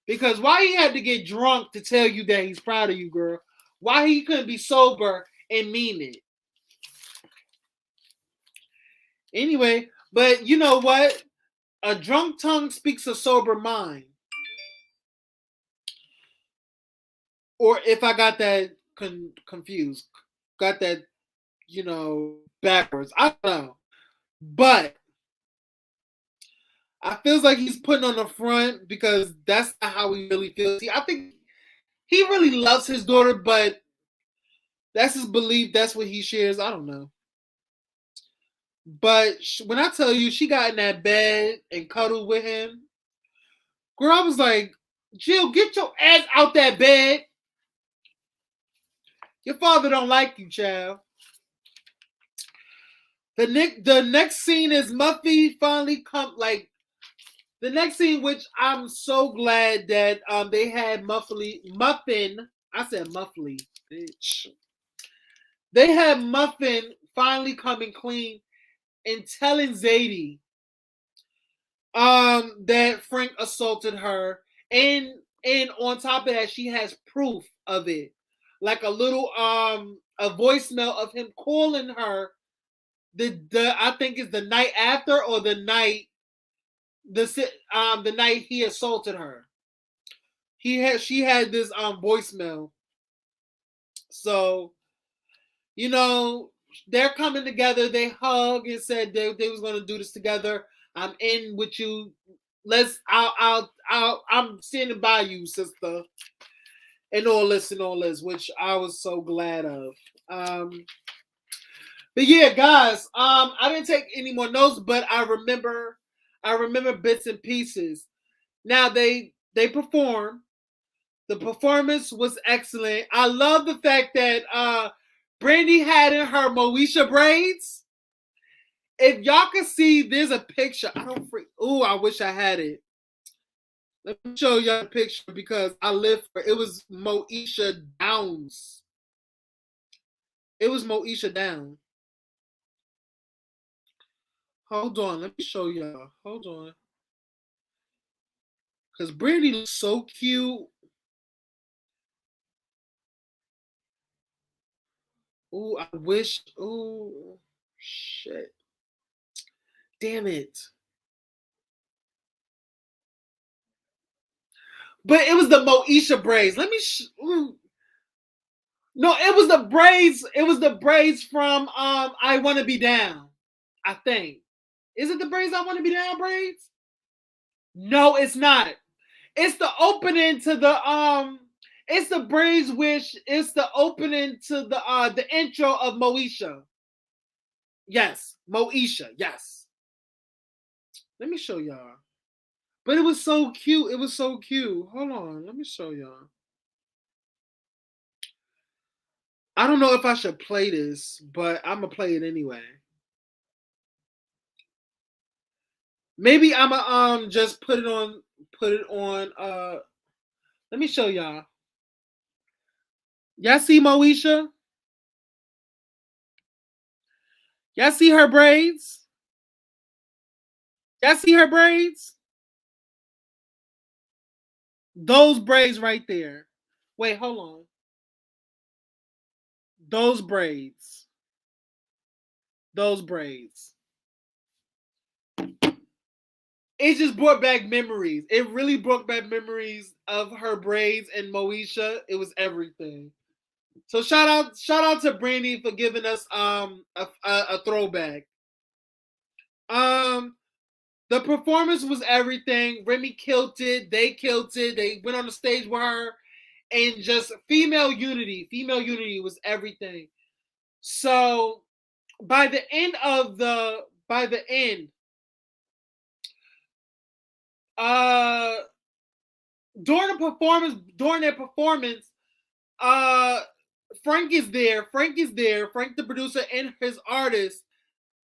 [SPEAKER 1] because why he had to get drunk to tell you that he's proud of you, girl? Why he couldn't be sober and mean it? Anyway, but you know what? A drunk tongue speaks a sober mind. Or if I got that confused, got that, backwards. I don't know. But I feels like he's putting on the front because that's not how he really feels. I think he really loves his daughter, but that's his belief. That's what he shares. I don't know. But when I tell you she got in that bed and cuddled with him, girl, I was like, Jill, get your ass out that bed. Your father don't like you, child. The next scene is Muffy finally come, like, the next scene, which I'm so glad that they had Muffin. I said Muffly, bitch. They had Muffin finally coming clean and telling Zadie that Frank assaulted her, and on top of that, she has proof of it, like a little a voicemail of him calling her the I think it's the night after, or the night the night he assaulted her. She had this voicemail. So, they're coming together. They hug and said they was gonna do this together. I'm in with you. I'm standing by you, sister. And all this, which I was so glad of. But yeah, guys, I didn't take any more notes, but I remember bits and pieces. Now they perform. The performance was excellent. I love the fact that Brandy had in her Moesha braids. If y'all can see, there's a picture. I wish I had it. Let me show y'all a picture because I live for it. It was Moesha Downs. It was Moesha Downs. Hold on, let me show y'all. Hold on. Because Brandy looks so cute. Ooh, I wish. Ooh, shit. Damn it. But it was the Moesha braids. Let me. No, it was the braids. It was the braids from I Want to Be Down. I think. Is it the braids I Want to Be Down braids? No, it's not. It's the opening to the. It's the braids which it's the opening to the intro of Moesha. Yes, Moesha. Yes. Let me show y'all. But it was so cute. It was so cute. Hold on. Let me show y'all. I don't know if I should play this, but I'm going to play it anyway. Maybe I'm going to just put it on let me show y'all. Y'all see Moesha? Y'all see her braids? Y'all see her braids? Those braids right there. Wait, hold on. Those braids. Those braids. It just brought back memories. It really brought back memories of her braids and Moesha. It was everything. So shout out to Brandy for giving us a throwback. Um the performance was everything. Remy killed it. They killed it. They went on the stage with her, and just female unity. Female unity was everything. So by the end, uh, during their performance, uh, Frank is there. Frank is there. Frank, the producer, and his artist.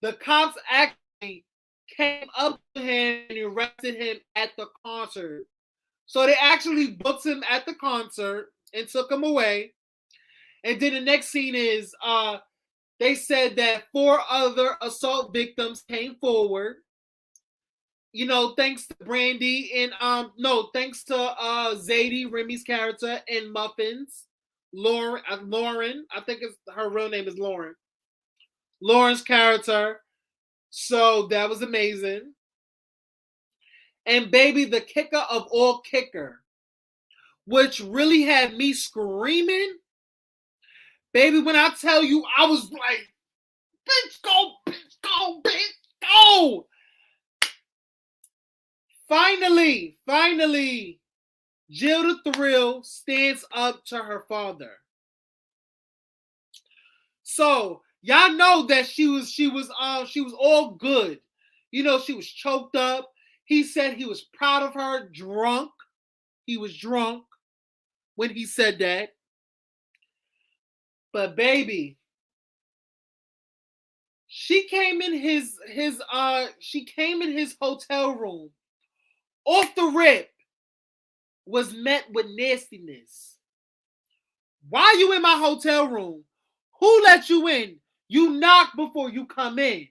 [SPEAKER 1] The cops actually came up to him and arrested him at the concert. So they actually booked him at the concert and took him away. And then the next scene is they said that 4 other assault victims came forward. You know, thanks to Brandy and no, thanks to Zadie, Remy's character, and Muffins. Lauren, I think it's her real name is Lauren. Lauren's character. So that was amazing. And baby, the kicker of all kicker, which really had me screaming. Baby, when I tell you, I was like, bitch, go, bitch, go, bitch, go. Finally, Jill the Thrill stands up to her father. So y'all know that she was all good. You know, she was choked up. He said he was proud of her, drunk. He was drunk when he said that. But baby, she came in his hotel room. Off the rip, was met with nastiness. Why you in my hotel room? Who let you in? You knock before you come in.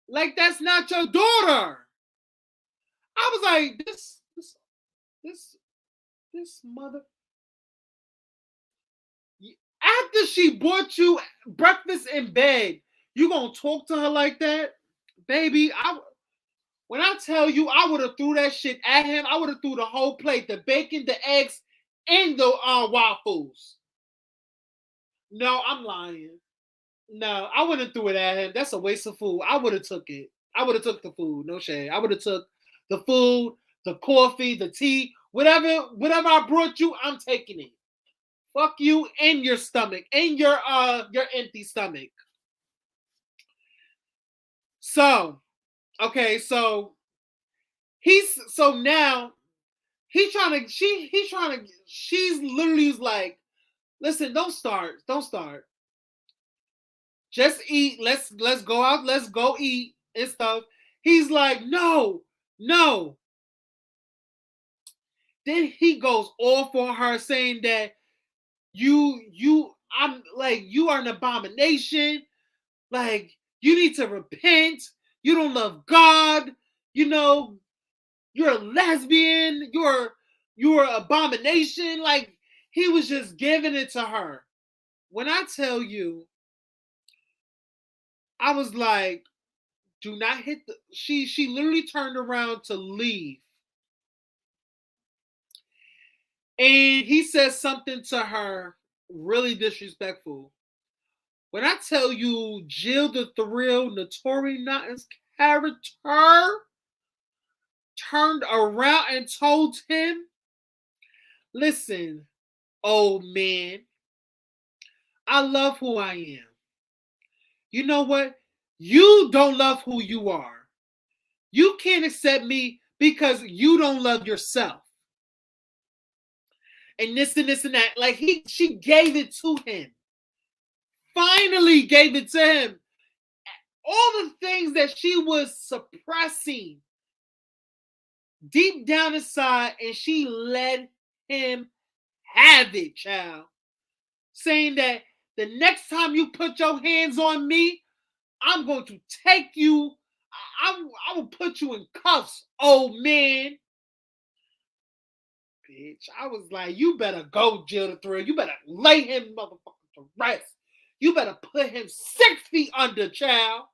[SPEAKER 1] Like that's not your daughter. I was like, this mother. After she bought you breakfast in bed, you gonna talk to her like that, baby? When I tell you, I would have threw that shit at him. I would have threw the whole plate, the bacon, the eggs, and the waffles. No, I'm lying. No, I wouldn't threw it at him. That's a waste of food. I would have took it. I would have took the food. No shade. I would have took the food, the coffee, the tea, whatever I brought you. I'm taking it. Fuck you and your stomach and your empty stomach. So, okay, so now she's literally like, listen, don't start. Just eat. Let's go out. Let's go eat and stuff. He's like, no. Then he goes off on her saying that I'm like, you are an abomination. Like, you need to repent. You don't love God. You know, you're a lesbian. You're an abomination. Like, he was just giving it to her. When I tell you, I was like, do not hit the. She literally turned around to leave. And he says something to her really disrespectful. When I tell you Jill the Thrill, Notori Notting's character turned around and told him, listen, old man, I love who I am. You know what? You don't love who you are. You can't accept me because you don't love yourself. And this and this and that. Like she gave it to him. Finally gave it to him. All the things that she was suppressing deep down inside, and she let him have it, child. Saying that The next time you put your hands on me, I'm going to take you. I will put you in cuffs, old man. Bitch, I was like, you better go, Jill the Thrill. You better lay him motherfucker to rest. You better put him 6 feet under, child.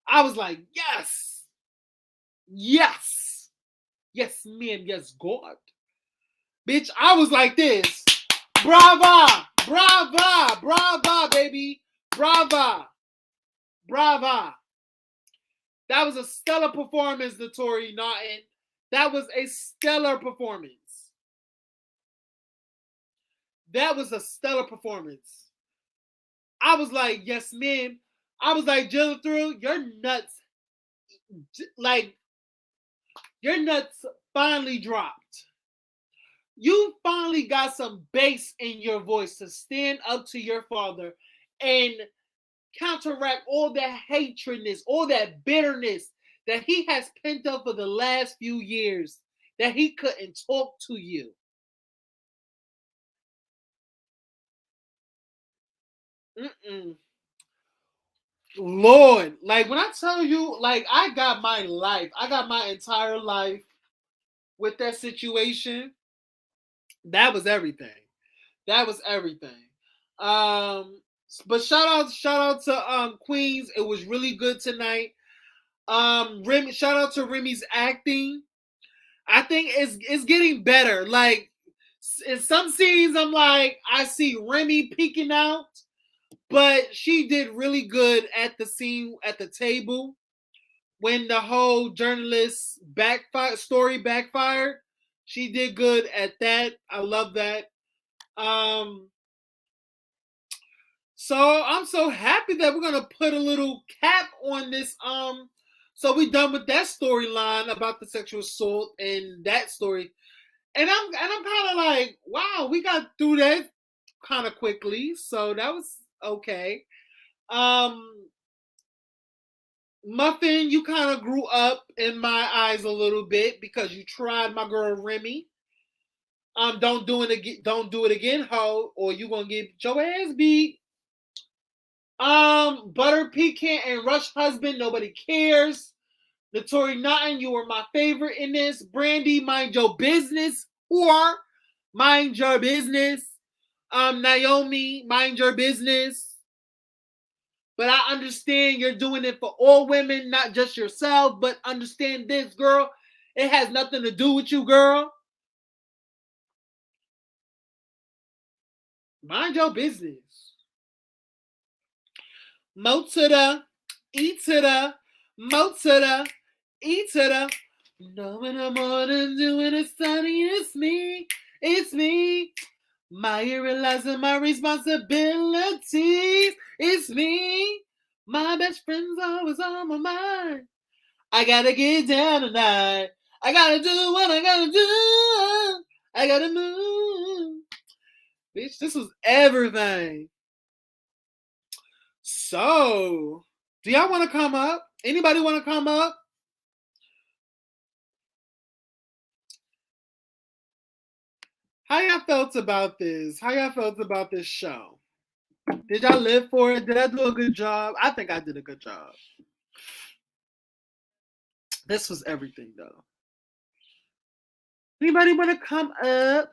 [SPEAKER 1] I was like, yes. Yes. Yes, ma'am. Yes, God. Bitch, I was like this. Brava. Brava. Brava, baby. Brava. Brava. That was a stellar performance, Notori Naughton. That was a stellar performance. That was a stellar performance. I was like, yes, ma'am. I was like, Jill Thrill, your nuts, like, your nuts finally dropped. You finally got some bass in your voice to stand up to your father and counteract all that hatredness, all that bitterness that he has pent up for the last few years that he couldn't talk to you. Mm-mm. Lord, like when I tell you, like I got my life, I got my entire life with that situation. That was everything. That was everything. Um, but shout out to Queens. It was really good tonight. Remy, shout out to Remy's acting. I think it's getting better. Like in some scenes, I'm like I see Remy peeking out, but she did really good at the scene at the table when the whole journalist story backfired. She did good at that. I love that. Um, so I'm so happy that we're gonna put a little cap on this. So we done with that storyline about the sexual assault and that story. And I'm kind of like, wow, we got through that kind of quickly. So that was okay. Um, Muffin, you kind of grew up in my eyes a little bit because you tried my girl Remy. Don't do it again. Don't do it again, ho, or you gonna get your ass beat. Butter Pecan and Rush Husband, nobody cares. Notori Naughton, you were my favorite in this. Brandy, mind your business, or mind your business. Naomi, mind your business. But I understand you're doing it for all women, not just yourself. But understand this, girl. It has nothing to do with you, girl. Mind your business. Mo to the, E to the, mo to the, E to the. No in the morning, doing it sunny, it's me, it's me. My realizing my responsibilities, it's me. My best friend's always on my mind. I gotta get down tonight. I gotta do what I gotta do. I gotta move. Bitch, this was everything. So, do y'all want to come up? Anybody want to come up? How y'all felt about this? How y'all felt about this show? Did y'all live for it? Did I do a good job? I think I did a good job. This was everything, though. Anybody want to come up?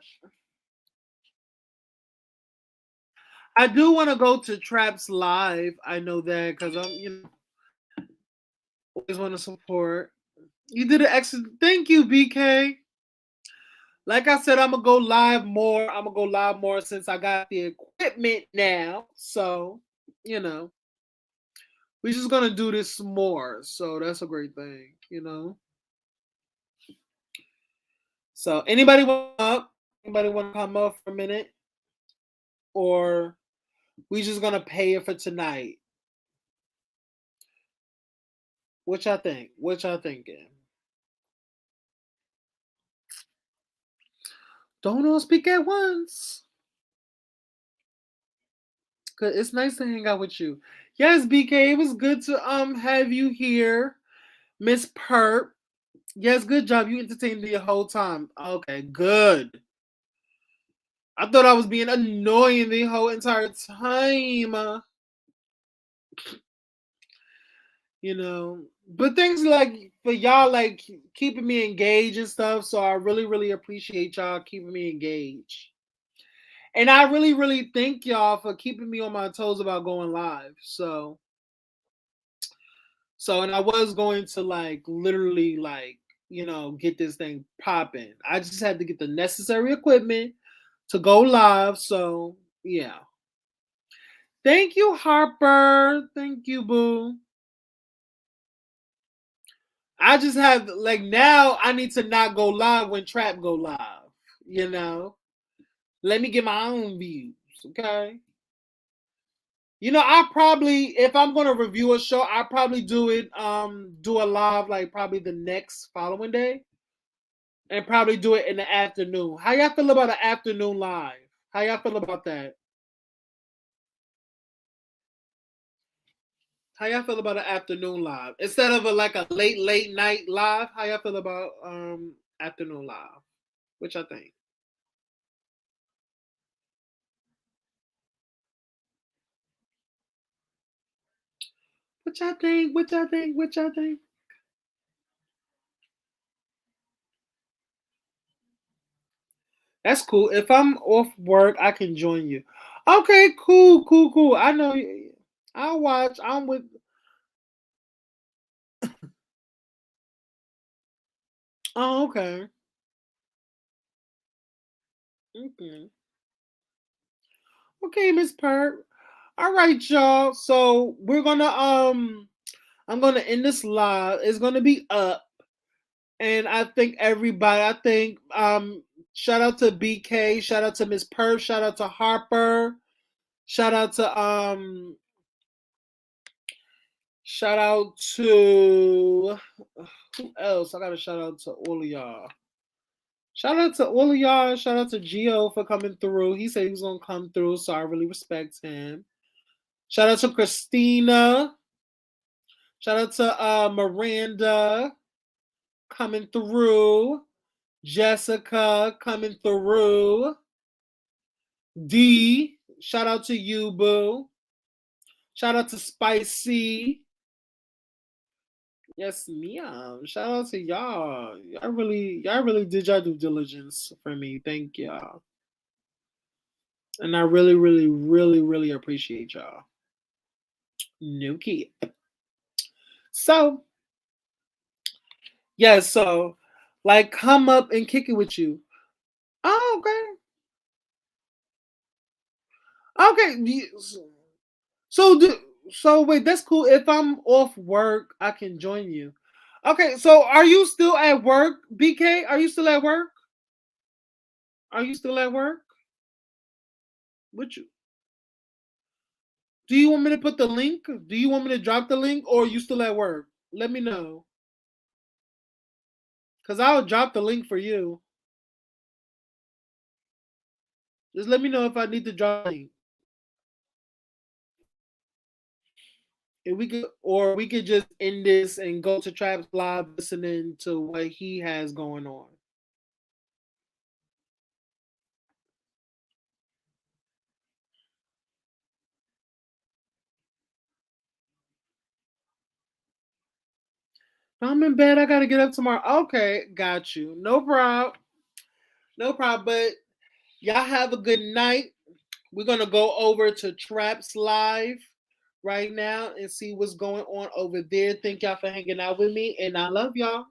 [SPEAKER 1] I do want to go to Traps Live. I know that because I'm, always want to support. You did an excellent. Thank you, BK. Like I said, I'm gonna go live more. I'm gonna go live more since I got the equipment now. So, we're just gonna do this more. So that's a great thing. So anybody want up? Anybody want to come up for a minute? Or we just gonna pay it for tonight? What y'all think? What y'all thinking? Don't all speak at once. Cause it's nice to hang out with you. Yes, BK, it was good to have you here, Miss Perp. Yes, good job. You entertained me the whole time. Okay, good. I thought I was being annoying the whole entire time. You know, but things like for y'all like keeping me engaged and stuff. So I really, really appreciate y'all keeping me engaged. And I really, really thank y'all for keeping me on my toes about going live. And I was going to like literally like, get this thing popping. I just had to get the necessary equipment to go live. So yeah. Thank you, Harper. Thank you, Boo. I just have like now I need to not go live when Trap go live. You know? Let me get my own views. Okay. I probably if I'm gonna review a show, I probably do a live like probably the next following day. And probably do it in the afternoon. How y'all feel about an afternoon live? How y'all feel about that? How y'all feel about an afternoon live? Instead of like a late night live, how y'all feel about afternoon live? Which I think. What y'all think? What y'all think? What y'all think? That's cool. If I'm off work, I can join you. Okay, cool, cool, cool. I know. I'll watch. I'm with. Oh, okay. Okay. Okay, Miss Perk. All right, y'all. So we're gonna I'm gonna end this live. It's gonna be up, and I think everybody. I think shout out to BK. Shout out to Miss Perk. Shout out to Harper. Shout out to Shout out to who else? I gotta shout out to all of y'all. Shout out to all of y'all. Shout out to Gio for coming through. He said he was gonna come through, so I really respect him. Shout out to Christina. Shout out to Miranda coming through. Jessica coming through. D. Shout out to you, boo. Shout out to Spicy. Yes, Mia. Shout out to y'all. Y'all really did y'all due diligence for me. Thank y'all. And I really, really, really, really appreciate y'all. Nuki. So, yeah, so like come up and kick it with you. Oh, okay. Okay. So, so wait, that's cool. If I'm off work, I can join you. Okay, so are you still at work, BK? Are you still at work? Are you still at work? Would you? Do you want me to put the link? Do you want me to drop the link, or are you still at work? Let me know, cause I'll drop the link for you. Just let me know if I need to drop the link. If we could, or we could just end this and go to Trap's live, listening to what he has going on. I'm in bed. I gotta get up tomorrow. Okay, got you. No problem. No problem. But y'all have a good night. We're gonna go over to Traps Live right now and see what's going on over there. Thank y'all for hanging out with me, and I love y'all.